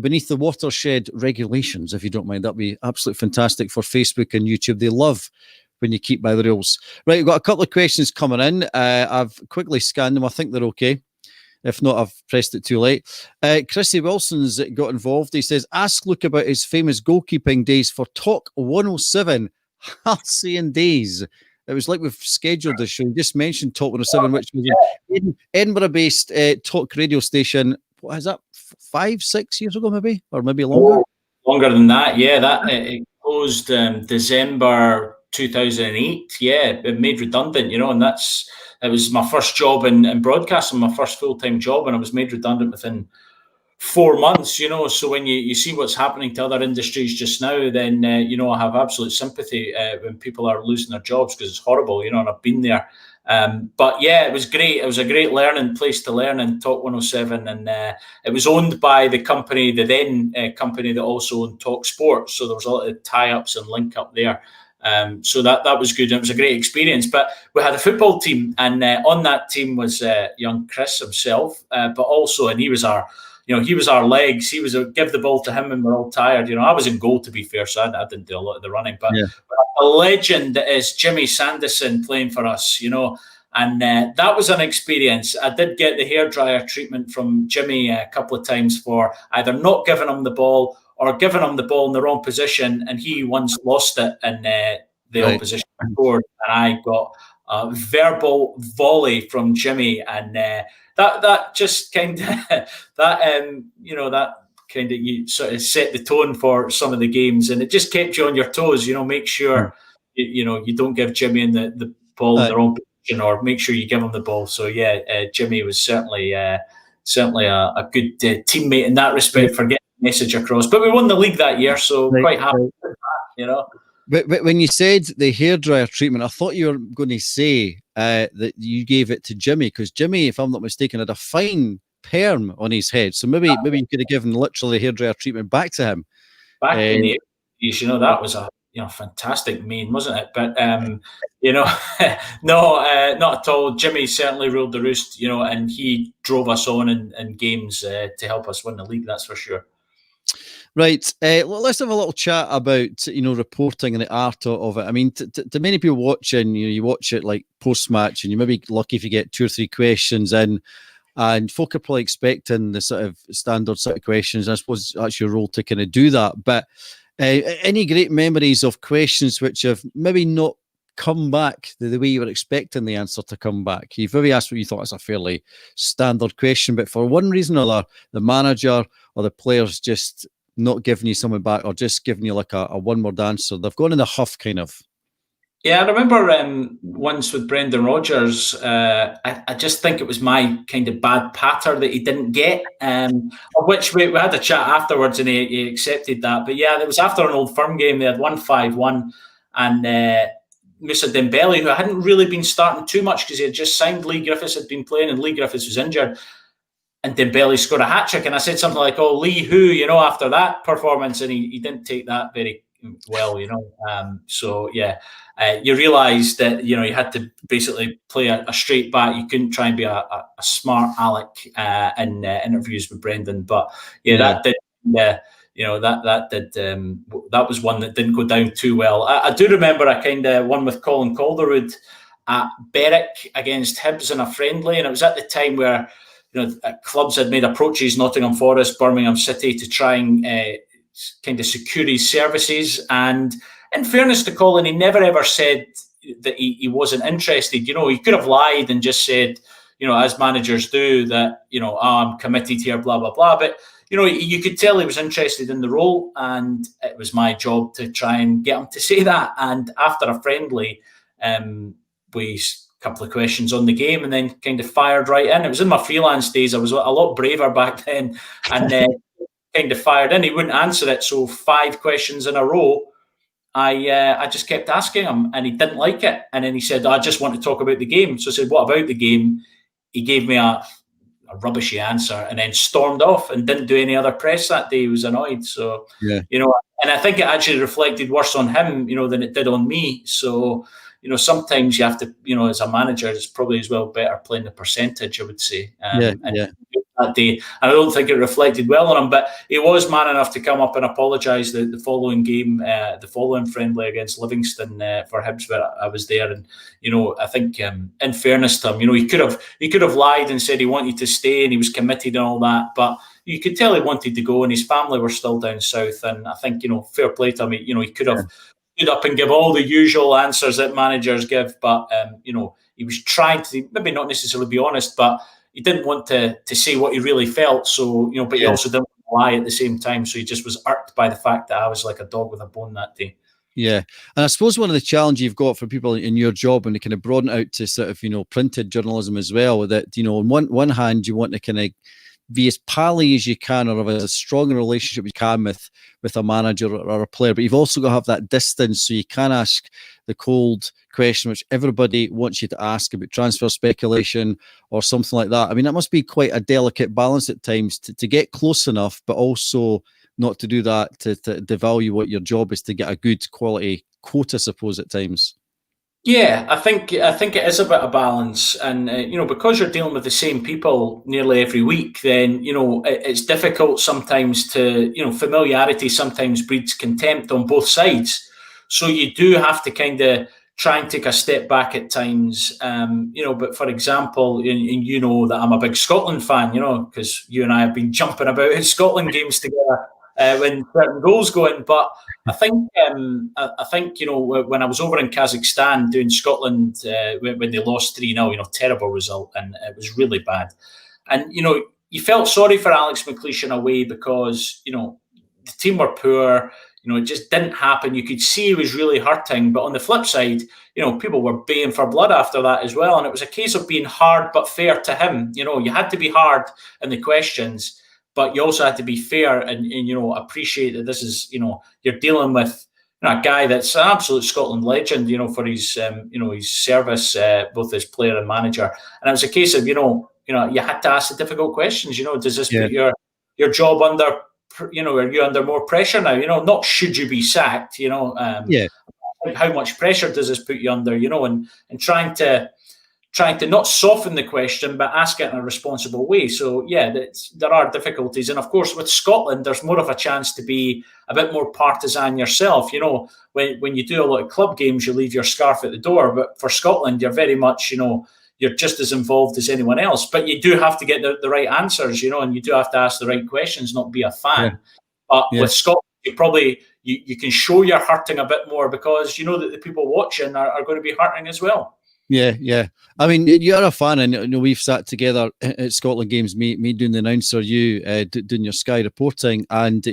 beneath the watershed regulations, if you don't mind. That'd be absolutely fantastic for Facebook and YouTube. They love when you keep by the rules. Right, we've got a couple of questions coming in. I've quickly scanned them. I think they're okay. If not, I've pressed it too late. Chrissy Wilson's got involved. He says, ask Luke about his famous goalkeeping days for Talk 107 halcyon days. It was like we've scheduled this show. We just mentioned Talk 107, which was an Edinburgh-based talk radio station. What is that, 5-6 years ago, maybe? Or maybe longer? Longer than that, yeah. That it closed December 2008. Yeah, it made redundant, and it was my first job in broadcasting, my first full-time job, and I was made redundant within 4 months, So when you see what's happening to other industries just now, then, I have absolute sympathy when people are losing their jobs, because it's horrible, and I've been there. But yeah, it was great. It was a great learning place to learn in Talk 107, and it was owned by the company, the then company that also owned Talk Sports. So there was a lot of tie-ups and link up there. So that was good. It was a great experience. But we had a football team, and on that team was young Chris himself, but also, and he was our legs. He was give the ball to him when we're all tired. I was in goal, to be fair, so I didn't do a lot of the running. But a legend that is Jimmy Sanderson playing for us, and that was an experience. I did get the hairdryer treatment from Jimmy a couple of times for either not giving him the ball or giving him the ball in the wrong position, and he once lost it and the opposition scored, and I got a verbal volley from Jimmy, and that just kind of that kind of, you sort of set the tone for some of the games, and it just kept you on your toes. Make sure you don't give Jimmy in the ball in the wrong position, or make sure you give him the ball. So yeah, Jimmy was certainly a good teammate in that respect for getting the message across. But we won the league that year, so quite happy with that, But when you said the hairdryer treatment, I thought you were going to say that you gave it to Jimmy, because Jimmy, if I'm not mistaken, had a fine perm on his head. So maybe you could have given literally hairdryer treatment back to him. Back in the 80s, that was a fantastic mane, wasn't it? But no, not at all. Jimmy certainly ruled the roost, and he drove us on in games to help us win the league. That's for sure. Right, let's have a little chat about reporting and the art of it. I mean, to many people watching, you watch it like post match, and you may be lucky if you get 2 or 3 questions in. and folk are probably expecting the sort of standard sort of questions. I suppose that's your role to kind of do that. But any great memories of questions which have maybe not come back the way you were expecting the answer to come back? You've maybe asked what you thought was a fairly standard question, but for one reason or another, the manager or the players just not giving you something back, or just giving you like a one-word answer. They've gone in the huff, kind of. Yeah, I remember once with Brendan Rodgers, I just think it was my kind of bad patter that he didn't get, of which we had a chat afterwards and he accepted that. But yeah, it was after an Old Firm game. They had won 5-1, and Moussa Dembele, who hadn't really been starting too much because he had just signed, Lee Griffiths had been playing and Lee Griffiths was injured, and Dembele scored a hat-trick, and I said something like, "Oh, Lee who?" After that performance, and he didn't take that very well, so yeah, you realise that you had to basically play a straight back. You couldn't try and be a smart aleck in interviews with Brendan, but that did that was one that didn't go down too well. I do remember a kind of one with Colin Calderwood at Berwick against Hibs in a friendly, and it was at the time where clubs had made approaches, Nottingham Forest, Birmingham City, to try and kind of secure his services. And in fairness to Colin, he never ever said that he wasn't interested. He could have lied and just said, as managers do, that, I'm committed here, blah, blah, blah. But, you could tell he was interested in the role, and it was my job to try and get him to say that. And after a friendly, we couple of questions on the game and then kind of fired right in. It was in my freelance days. I was a lot braver back then, and kind of fired in. He wouldn't answer it, so 5 questions in a row. I just kept asking him, and he didn't like it. And then he said, "I just want to talk about the game." So I said, "What about the game?" He gave me a rubbishy answer and then stormed off and didn't do any other press that day. He was annoyed. So and I think it actually reflected worse on him, than it did on me. So sometimes you have to, as a manager, it's probably as well better playing the percentage, I would say. That day, and I don't think it reflected well on him, but he was man enough to come up and apologise the following game, the following friendly against Livingston for Hibs, where I was there. And I think in fairness to him, he could have lied and said he wanted to stay and he was committed and all that, but you could tell he wanted to go, and his family were still down south. And I think fair play to him. He could have stood up and give all the usual answers that managers give, but he was trying to maybe not necessarily be honest, but he didn't want to say what he really felt. So but he also didn't lie at the same time. So he just was irked by the fact that I was like a dog with a bone that day. Yeah, and I suppose one of the challenges you've got for people in your job, and they kind of broaden out to sort of printed journalism as well, that on one hand you want to kind of be as pally as you can, or have a strong relationship you can with a manager or a player, but you've also got to have that distance, so you can ask the cold question which everybody wants you to ask about transfer speculation or something like that. I mean, that must be quite a delicate balance at times to get close enough, but also not to do that, to devalue what your job is, to get a good quality quote, I suppose, at times. Yeah, I think it is a bit of balance, and because you're dealing with the same people nearly every week, then it's difficult sometimes to familiarity sometimes breeds contempt on both sides. So you do have to kind of try and take a step back at times, But for example, and that I'm a big Scotland fan, because you and I have been jumping about at Scotland games together when certain goals go in. But I think when I was over in Kazakhstan doing Scotland when they lost 3-0, terrible result, and it was really bad. And you felt sorry for Alex McLeish in a way, because the team were poor. It just didn't happen. You could see he was really hurting. But on the flip side, people were baying for blood after that as well. And it was a case of being hard but fair to him. You had to be hard in the questions, but you also had to be fair and appreciate that this is, you're dealing with a guy that's an absolute Scotland legend, for his, his service, both as player and manager. And it was a case of, you had to ask the difficult questions. Does this put your job under, are you under more pressure now? Not should you be sacked, how much pressure does this put you under, and trying to not soften the question, but ask it in a responsible way. So, there are difficulties. And of course, with Scotland, there's more of a chance to be a bit more partisan yourself. When you do a lot of club games, you leave your scarf at the door. But for Scotland, you're very much, you're just as involved as anyone else. But you do have to get the right answers, and you do have to ask the right questions, not be a fan. Yeah. But with Scotland, you can show you're hurting a bit more because you know that the people watching are going to be hurting as well. Yeah. I mean, you're a fan, and we've sat together at Scotland games. Me doing the announcer, you doing your Sky reporting, and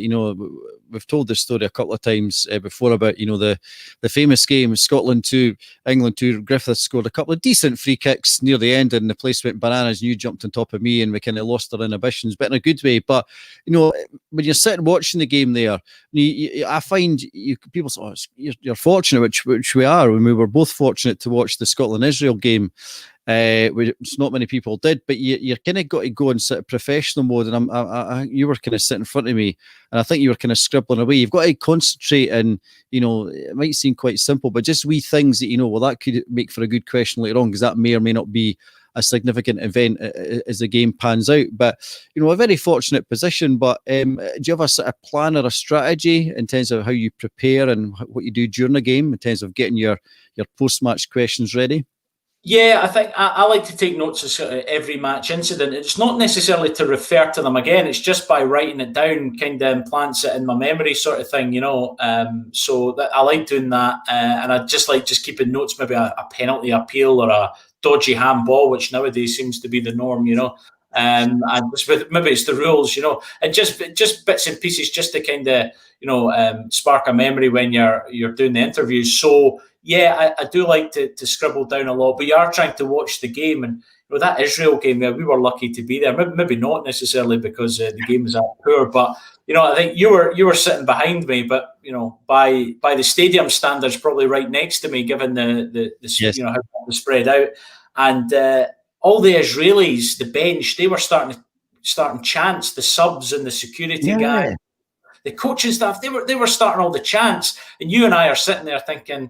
we've told this story a couple of times before about the famous game Scotland 2, England 2. Griffiths scored a couple of decent free kicks near the end, and the place went bananas. And you jumped on top of me, and we kind of lost our inhibitions, but in a good way. But when you're sitting watching the game there, I find people say, you're fortunate, which we are, and we were both fortunate to watch the Scotland-Israel game, which not many people did. But you're kind of got to go and sit in professional mode, and you were kind of sitting in front of me, and I think you were kind of scribbling away. You've got to concentrate, and it might seem quite simple, but just wee things that that could make for a good question later on, because that may or may not be a significant event as the game pans out. But a very fortunate position. But do you have a sort of plan or a strategy in terms of how you prepare and what you do during the game in terms of getting your post-match questions ready? Yeah, I think I like to take notes of sort of every match incident. It's not necessarily to refer to them again. It's just by writing it down, kind of implants it in my memory, sort of thing. So that I like doing that, and I just like keeping notes, maybe a penalty appeal or a dodgy handball, which nowadays seems to be the norm. And maybe it's the rules, and just bits and pieces, just to kind of spark a memory when you're doing the interviews. So. Yeah, I do like to scribble down a lot, but you are trying to watch the game. And that Israel game, we were lucky to be there. Maybe not necessarily because the game was that poor, but I think you were sitting behind me, but by the stadium standards, probably right next to me, given the yes. How it was spread out, and all the Israelis, the bench, they were starting chants, the subs and the security guys, the coaching staff, they were starting all the chants, and you and I are sitting there thinking,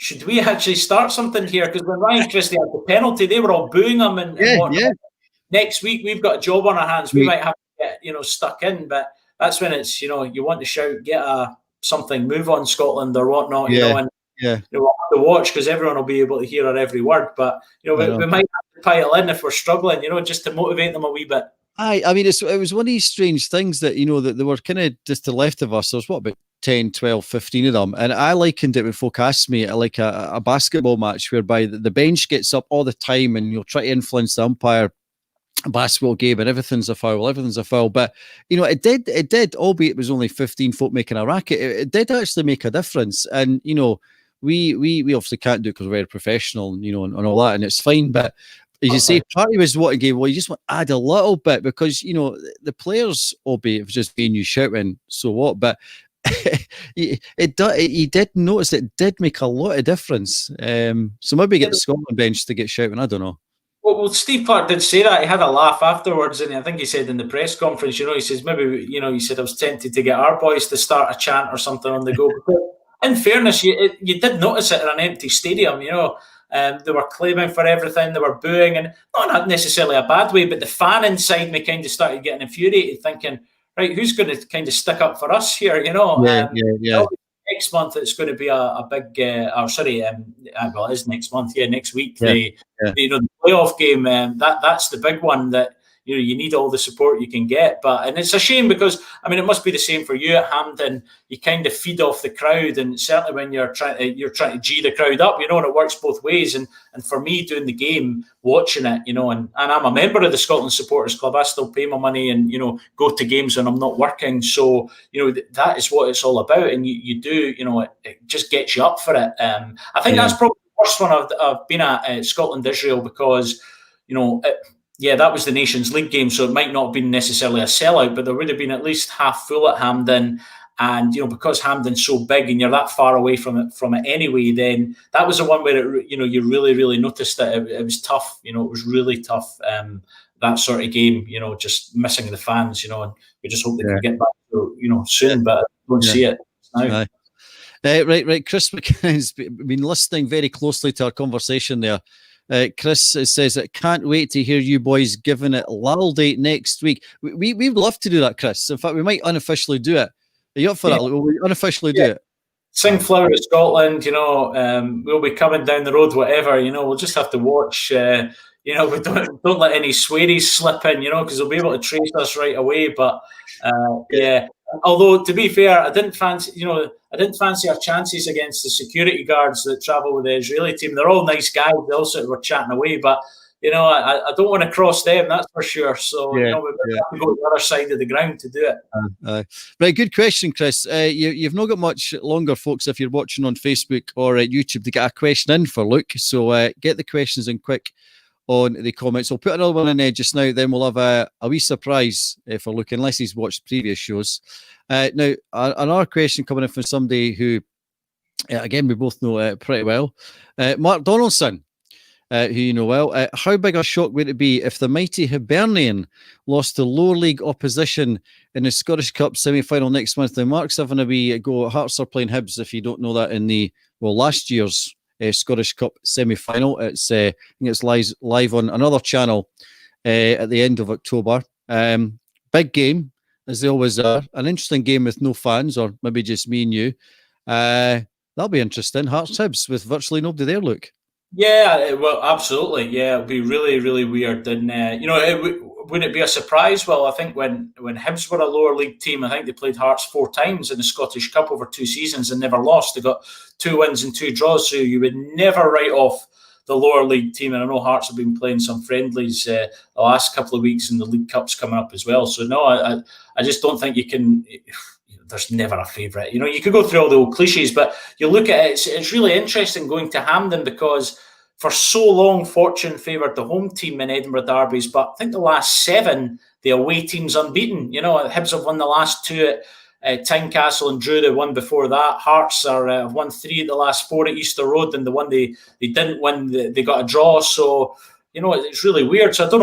should we actually start something here? Because when Ryan Christie had the penalty, they were all booing him. And next week, we've got a job on our hands. We might have to get, stuck in. But that's when it's, you want to shout, get something, move on Scotland or whatnot, we'll have to watch because everyone will be able to hear our every word. But, we might have to pile in if we're struggling, just to motivate them a wee bit. I mean, it was one of these strange things that, that they were kind of just to the left of us. There was about 10, 12, 15 of them. And I likened it when folk asked me like a basketball match whereby the bench gets up all the time and you'll try to influence the umpire, a basketball game, and everything's a foul. But, it did, albeit it was only 15 folk making a racket, it did actually make a difference. And, we obviously can't do it because we're very professional, and all that, and it's fine. But as you say, part of was what it gave. Well, you just want to add a little bit because, the players, albeit it was just being you shouting, so what? But he did notice it did make a lot of difference. So maybe get the Scotland bench to get shouting. I don't know. Well, Steve Clarke did say that. He had a laugh afterwards, and I think he said in the press conference, he says maybe, he said I was tempted to get our boys to start a chant or something on the go. In fairness, you did notice it in an empty stadium, they were claiming for everything, they were booing, and not necessarily a bad way, but the fan inside me kind of started getting infuriated, thinking, right, who's going to kind of stick up for us here, Next month it's going to be a big, well, it is next month, next week, the playoff game, that's the big one that, you need all the support you can get. And it's a shame because, it must be the same for you at Hampden. You kind of feed off the crowd, and certainly when you're trying to G the crowd up, and it works both ways. And for me, doing the game, watching it, and I'm a member of the Scotland Supporters Club. I still pay my money and, go to games when I'm not working. So, that is what it's all about. And you do, it just gets you up for it. I think that's probably the worst one I've been at Scotland-Israel because, that was the Nations League game, so it might not have been necessarily a sellout, but there would have been at least half full at Hampden. And, because Hampden's so big and you're that far away from it anyway, then that was the one where, you really, really noticed that it was tough. It was really tough, that sort of game, just missing the fans, and we just hope they can get back to, soon, but I don't see it now. Right. Chris McKinnon's been listening very closely to our conversation there. Chris says, can't wait to hear you boys giving it Lal Date next week. We'd love to do that, Chris. In fact, we might unofficially do it. Are you up for that? Will we unofficially do it? Sing Flower of Scotland, we'll be coming down the road, whatever, we'll just have to watch, we don't let any swearies slip in, because they'll be able to trace us right away. But yeah. Although to be fair, I didn't fancy our chances against the security guards that travel with the Israeli team. They're all nice guys. They all sort of were chatting away, but I don't want to cross them. That's for sure. So we have to go to the other side of the ground to do it. Right, good question, Chris. You've not got much longer, folks, if you're watching on Facebook or YouTube to get a question in for Luke. So get the questions in quick on the comments. I'll put another one in there just now, then we'll have a wee surprise for Luke, unless he's watched previous shows. Now, another question coming in from somebody who, again, we both know pretty well. Mark Donaldson, who you know well. How big a shock would it be if the mighty Hibernian lost to lower league opposition in the Scottish Cup semi-final next month? Now, Mark's having a wee go. Hearts are playing Hibs, if you don't know that, in the last year's Scottish Cup semi-final. It's I think it's live on another channel at the end of October. Big game, as they always are. An interesting game with no fans, or maybe just me and you. That'll be interesting. Hearts Hibs with virtually nobody there, Luke. Yeah, well, absolutely. Yeah, it'll be really, really weird. And wouldn't it be a surprise? Well, I think when Hibs were a lower league team, I think they played Hearts 4 times in the Scottish Cup over 2 seasons and never lost. They got 2 wins and 2 draws, so you would never write off the lower league team. And I know Hearts have been playing some friendlies the last couple of weeks, and the League Cup's coming up as well. So no, I just don't think you can. There's never a favourite. You could go through all the old cliches, but you look at it, it's really interesting going to Hampden, because for so long Fortune favoured the home team in Edinburgh derbies, but I think the last 7, the away team's unbeaten. Hibs have won the last 2 at Tynecastle and drew the one before that. Hearts have won 3 at the last 4 at Easter Road, and the one they didn't win, they got a draw. So it's really weird. So I don't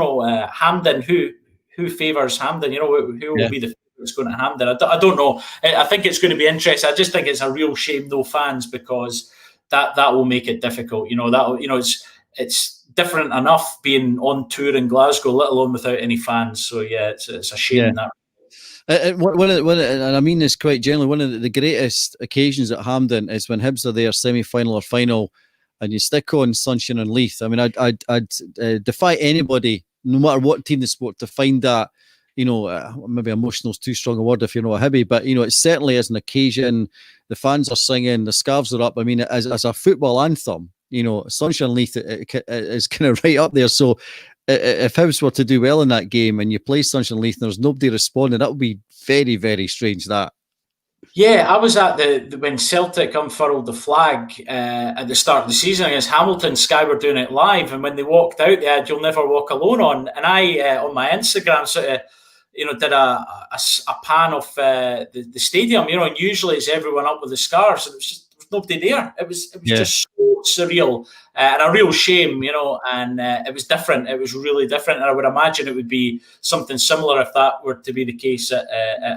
know Hampden, who favours Hampden. Who will be the favourites going to Hampden? I don't know. I think it's going to be interesting. I just think it's a real shame no fans, because that will make it difficult. It's different enough being on tour in Glasgow, let alone without any fans. So yeah, it's a shame in that. And I mean this quite generally, one of the greatest occasions at Hampden is when Hibs are there, semi-final or final, and you stick on Sunshine and Leith. I mean, I'd defy anybody, no matter what team they support, to find that, maybe emotional is too strong a word if you're not a Hibby, but it certainly is an occasion. The fans are singing, the scarves are up. I mean, as a football anthem, Sunshine and Leith is kind of right up there. So if Hibs were to do well in that game and you play Sunshine and Leith and there's nobody responding, that would be very, very strange. That. Yeah, I was at when Celtic unfurled the flag at the start of the season against Hamilton. Sky were doing it live, and when they walked out, they had "You'll Never Walk Alone" on, and I on my Instagram sort of did a pan of the stadium. And usually it's everyone up with the scarves, and it was just nobody there. It was just so surreal and a real shame, and it was different. It was really different, and I would imagine it would be something similar if that were to be the case at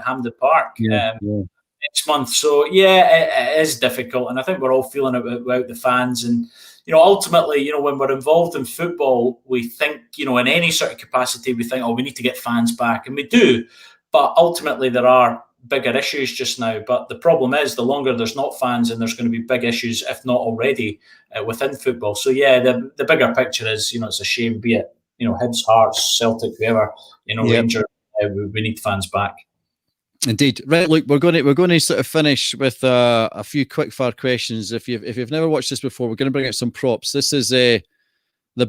Hampden Park next month. So yeah, it is difficult, and I think we're all feeling it about the fans. And ultimately, when we're involved in football, we think, in any sort of capacity, we think, oh, we need to get fans back, and we do. But ultimately, there are bigger issues just now. But the problem is, the longer there's not fans, and there's going to be big issues, if not already, within football. So yeah, the bigger picture is, it's a shame, be it, Hibs, Hearts, Celtic, whoever, Rangers, we need fans back. Indeed. Right, look, we're going to sort of finish with a few quick-fire questions. If you've never watched this before, we're going to bring out some props. This is the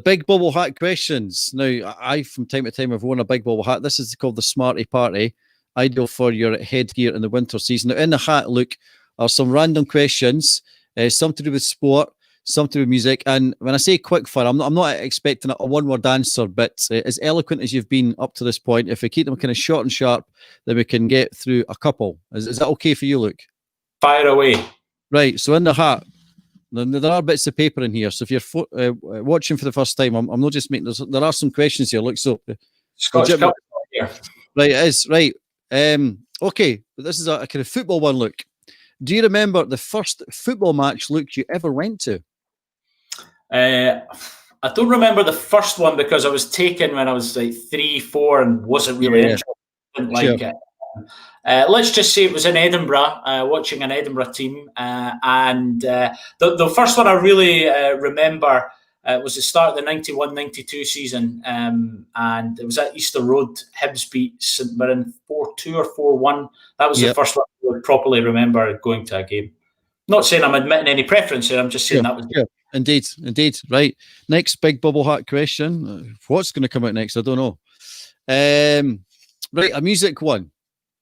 big bubble hat questions. Now, I from time to time have worn a big bubble hat. This is called the Smarty Party, ideal for your headgear in the winter season. Now, in the hat, look, are some random questions, some to do with sport, some to do with music. And when I say quick fire, I'm not expecting a one-word answer, but as eloquent as you've been up to this point, if we keep them kind of short and sharp, then we can get through a couple. Is that okay for you, Luke? Fire away. Right, so in the hat, there are bits of paper in here. So if you're watching for the first time, I'm not just making, there are some questions here. Look, so Scottish Cup here. Right, it is, right. Okay, but this is a kind of football one, Luke. Do you remember the first football match, Luke, you ever went to? I don't remember the first one because I was taken when I was like 3, 4 and wasn't really interested. Didn't like it. Let's just say it was in Edinburgh, watching an Edinburgh team. And the first one I really remember, It was the start of the 91-92 season, and it was at Easter Road. Hibs beat St Mirren 4-2 or 4-1. That was the first one I would properly remember going to a game. Not saying I'm admitting any preference here, I'm just saying that was... Indeed. Right. Next big bubble hat question. What's going to come out next? I don't know. Right, a music one.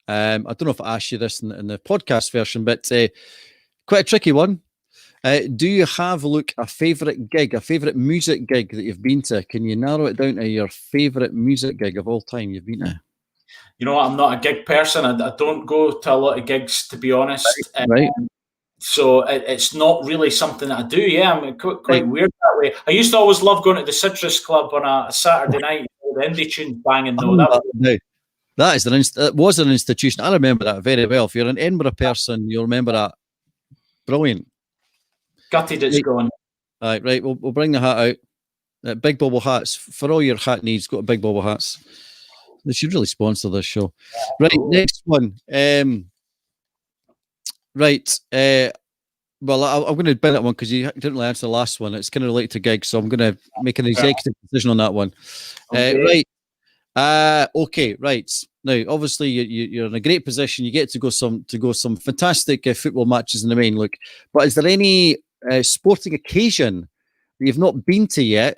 I don't know if I asked you this in the podcast version, but quite a tricky one. Do you have, Luke, a favourite gig, a favourite music gig that you've been to? Can you narrow it down to your favourite music gig of all time you've been to? You know what? I'm not a gig person. I don't go to a lot of gigs, to be honest. Right. So it's not really something that I do. Yeah, I'm quite weird that way. I used to always love going to the Citrus Club on a Saturday night. The indie tunes banging though. That was an institution. I remember that very well. If you're an Edinburgh person, you'll remember that. Brilliant. Gutted it's gone. Right. We'll bring the hat out. Big Bubble Hats. For all your hat needs, go to Big Bubble Hats. They should really sponsor this show. Right, next one. Right. Well, I'm going to bend that one because you didn't really answer the last one. It's kind of related to gigs, so I'm going to make an executive decision on that one. Okay. Right. Okay. Right. Now, obviously, you're in a great position. You get to go some fantastic football matches in the main. Look, but is there any sporting occasion that you've not been to yet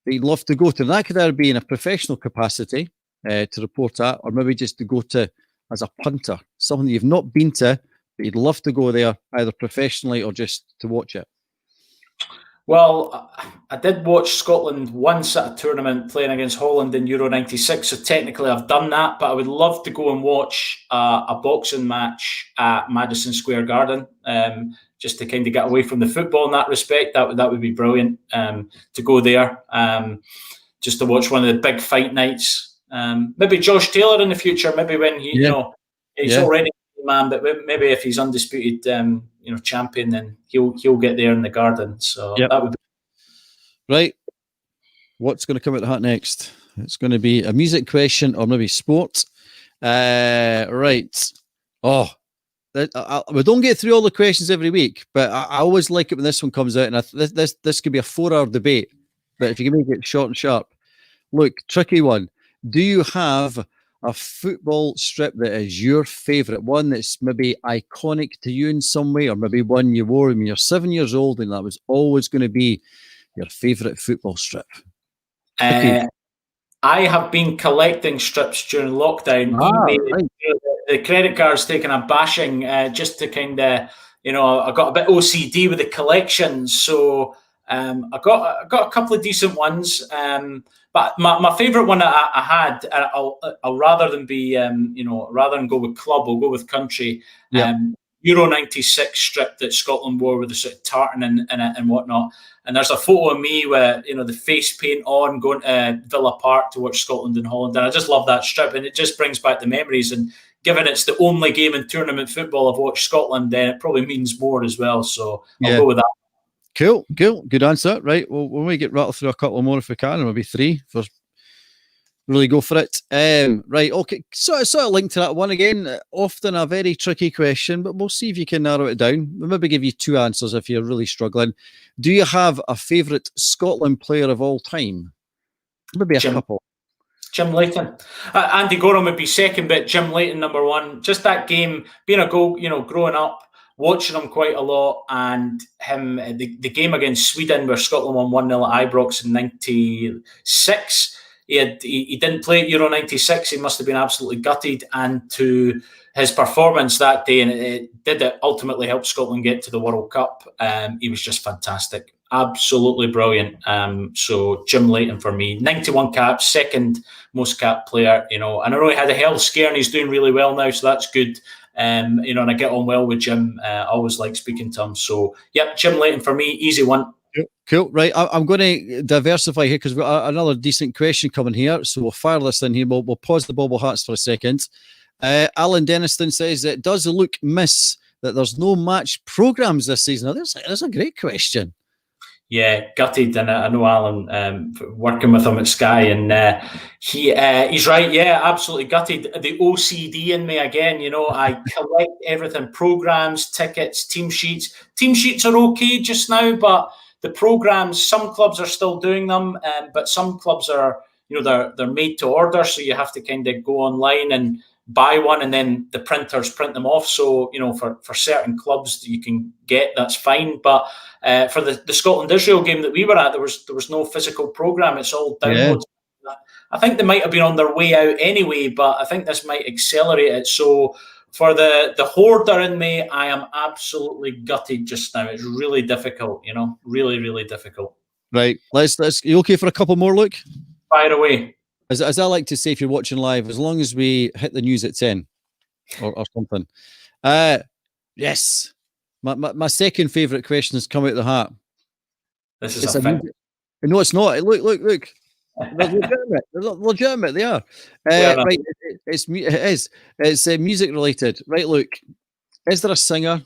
that you'd love to go to? And that could either be in a professional capacity to report at, or maybe just to go to as a punter, something that you've not been to, but you'd love to go there either professionally or just to watch it. Well, I did watch Scotland once at a tournament playing against Holland in Euro 96, so technically I've done that, but I would love to go and watch a boxing match at Madison Square Garden, just to kind of get away from the football in that respect. That would be brilliant to go there, just to watch one of the big fight nights. Maybe Josh Taylor in the future, maybe when he's already a man, but maybe if he's undisputed champion, then he'll get there in the Garden. So that would be right. What's going to come out the hat next? It's going to be a music question or maybe sport. Right. Oh, we don't get through all the questions every week, but I always like it when this one comes out. And this could be a 4-hour debate, but if you can make it short and sharp. Look, tricky one. Do you have a football strip that is your favourite, one that's maybe iconic to you in some way, or maybe one you wore when you're 7 years old and that was always going to be your favourite football strip? I have been collecting strips during lockdown. Right. The credit card's taken a bashing just to kind of, I got a bit OCD with the collections. So I got a couple of decent ones. But my favourite one I had, I'll rather than be, rather than go with club, I'll go with country. Euro 96 strip that Scotland wore with the sort of tartan in it and whatnot. And there's a photo of me with, the face paint on, going to Villa Park to watch Scotland and Holland. And I just love that strip. And it just brings back the memories. And given it's the only game in tournament football I've watched Scotland, then it probably means more as well. So I'll go with that. Cool. Good answer. Right. Well, when we get rattled through a couple more if we can, or maybe 3 for really go for it. Right. Okay. Sort of linked to that one again. Often a very tricky question, but we'll see if you can narrow it down. We'll maybe give you 2 answers if you're really struggling. Do you have a favourite Scotland player of all time? Maybe a couple. Jim Leighton. Andy Gorham would be second, but Jim Leighton number 1. Just that game, being a goal, growing up, watching him quite a lot, and him the game against Sweden where Scotland won 1-0 at Ibrox in 96. He didn't play at Euro 96. He must have been absolutely gutted, and to his performance that day, and it ultimately help Scotland get to the World Cup. He was just fantastic, absolutely brilliant. So Jim Leighton for me, 91 caps, second most cap player. And I know he had a health scare and he's doing really well now, so that's good. And I get on well with Jim. I always like speaking to him. So, Jim Leighton for me, easy one. Cool. Right. I'm going to diversify here because we've got another decent question coming here. So we'll fire this in here. We'll pause the bubble hats for a second. Alan Denniston says, does Luke miss that there's no match programmes this season? Now, that's a great question. Yeah, gutted, and I know Alan, working with him at Sky, and he's right. Yeah, absolutely gutted. The OCD in me again. I collect everything: programs, tickets, team sheets. Team sheets are okay just now, but the programs, some clubs are still doing them, but some clubs are, they're made to order, so you have to kind of go online and buy one, and then the printers print them off. So, for certain clubs you can get, that's fine. But for the Scotland-Israel game that we were at, there was no physical program. It's all downloads. Yeah. I think they might have been on their way out anyway, but I think this might accelerate it. So for the hoarder in me, I am absolutely gutted just now. It's really difficult, really, really difficult. Right. Let's. You okay for a couple more, Luke? Fire away. As I like to say, if you're watching live, as long as we hit the news at 10 or something. Yes. My second favourite question has come out of the hat. This is a thing. No, it's not. Look. They're legitimate. They are. Right. It is. It's music related. Right, look. Is there a singer,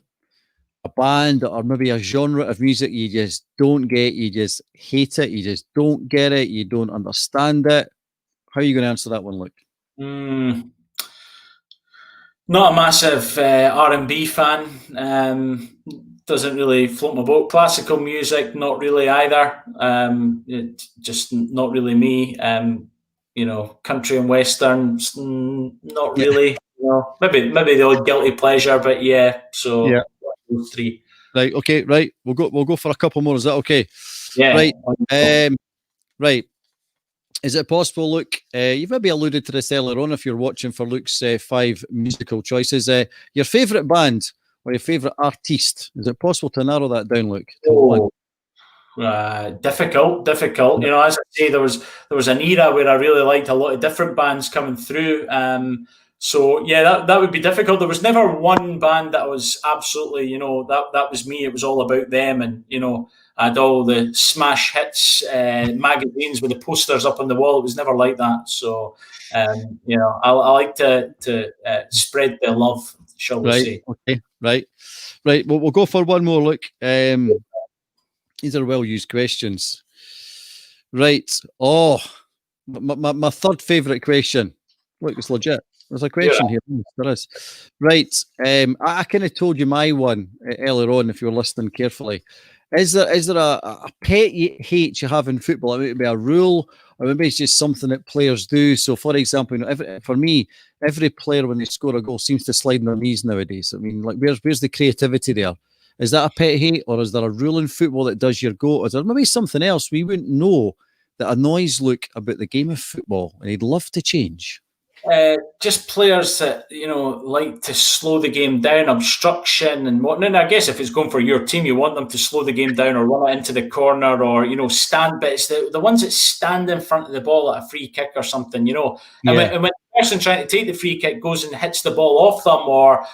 a band, or maybe a genre of music you just don't get? You just hate it. You just don't get it. You don't understand it. How are you going to answer that one, Luke? Not a massive R&B fan. Doesn't really float my boat. Classical music, not really either. It's just not really me. Country and Western, not really. Maybe the odd guilty pleasure, but yeah. So yeah. Those three. Right. Okay. Right. We'll go for a couple more. Is that okay? Yeah. Right. Right. Is it possible, Luke? You've maybe alluded to this earlier on if you're watching for Luke's 5 musical choices. Your favourite band or your favourite artiste? Is it possible to narrow that down, Luke? Difficult. As I say, there was an era where I really liked a lot of different bands coming through. So yeah, that would be difficult. There was never one band that was absolutely, that was me. It was all about them, and I had all the smash hits magazines with the posters up on the wall. It was never like that. So I like to spread the love, shall we say? Okay, right. Well, we'll go for one more. Look, these are well-used questions. Right. Oh, my third favourite question. Look, it's legit. There's a question here. There is. Right. I kind of told you my one earlier on, if you were listening carefully. Is there a pet hate you have in football? It might be a rule, or maybe it's just something that players do. So, for example, for me, every player when they score a goal seems to slide on their knees nowadays. I mean, like, where's the creativity there? Is that a pet hate, or is there a rule in football that does your goal? Or is there maybe something else we wouldn't know that annoys Luke about the game of football, and he'd love to change? Just players that like to slow the game down, obstruction and whatnot. And I guess if it's going for your team, you want them to slow the game down or run it into the corner, or stand. But it's the ones that stand in front of the ball at a free kick or something. And when the person trying to take the free kick goes and hits the ball off them, or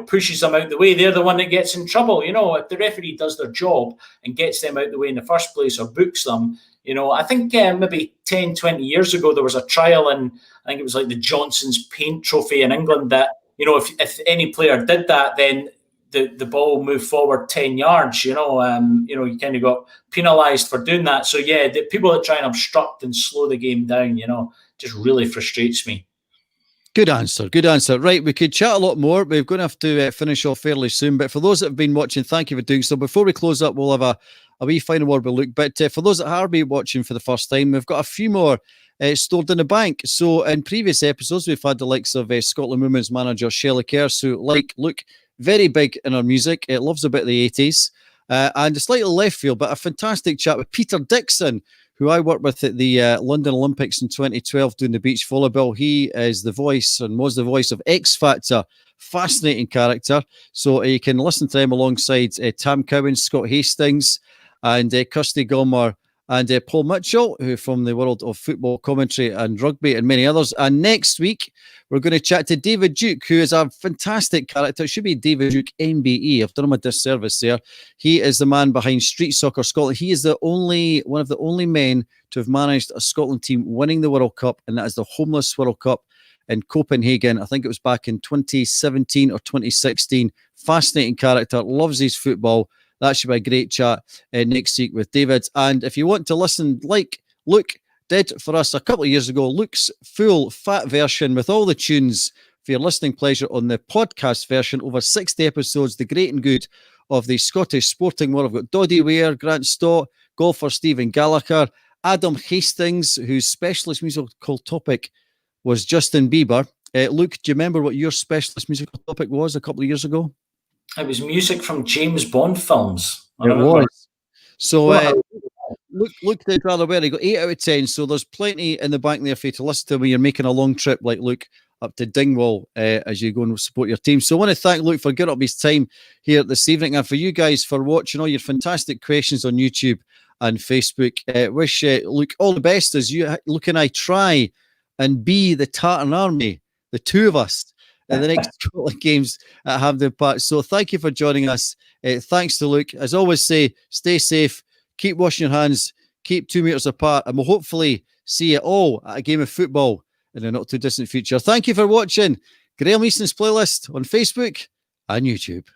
pushes them out the way, they're the one that gets in trouble. If the referee does their job and gets them out the way in the first place or books them. I think maybe 10, 20 years ago, there was a trial, and I think it was like the Johnson's Paint Trophy in England that, if any player did that, then the ball moved forward 10 yards, you kind of got penalised for doing that. So, yeah, the people that try and obstruct and slow the game down, just really frustrates me. Good answer. Right, we could chat a lot more. We're going to have to finish off fairly soon. But for those that have been watching, thank you for doing so. Before we close up, we'll have a wee final word with Luke. But for those that are watching for the first time, we've got a few more stored in the bank. So in previous episodes, we've had the likes of Scotland Women's manager Shelley Kerr, who, like Luke, very big in her music. It loves a bit of the 80s. And a slightly left field, but a fantastic chat with Peter Dixon, who I worked with at the London Olympics in 2012 doing the beach volleyball. He is the voice and was the voice of X Factor. Fascinating character. So you can listen to him alongside Tam Cowan, Scott Hastings, and Kirsty Gilmore, and Paul Mitchell, who from the world of football commentary and rugby and many others. And next week, we're going to chat to David Duke, who is a fantastic character. It should be David Duke MBE. I've done him a disservice there. He is the man behind Street Soccer Scotland. He is one of the only men to have managed a Scotland team winning the World Cup, and that is the Homeless World Cup in Copenhagen. I think it was back in 2017 or 2016. Fascinating character, loves his football. That should be a great chat next week with David. And if you want to listen, like Luke did for us a couple of years ago, Luke's full fat version with all the tunes for your listening pleasure on the podcast version. Over 60 episodes, the great and good of the Scottish sporting world. I've got Doddy Ware, Grant Stott, golfer Stephen Gallagher, Adam Hastings, whose specialist musical topic was Justin Bieber. Luke, do you remember what your specialist musical topic was a couple of years ago? It was music from James Bond films. It was. So Luke did rather well. He got 8 out of 10. So there's plenty in the bank there for you to listen to when you're making a long trip like Luke up to Dingwall as you go and support your team. So I want to thank Luke for giving up his time here this evening, and for you guys for watching all your fantastic questions on YouTube and Facebook. Wish Luke all the best as you, Luke and I, try and be the Tartan Army, the two of us, in the next couple of games at Hampden Park. So thank you for joining us. Thanks to Luke. As always say, stay safe, keep washing your hands, keep 2 meters apart, and we'll hopefully see you all at a game of football in the not too distant future. Thank you for watching Graham Easton's Playlist on Facebook and YouTube.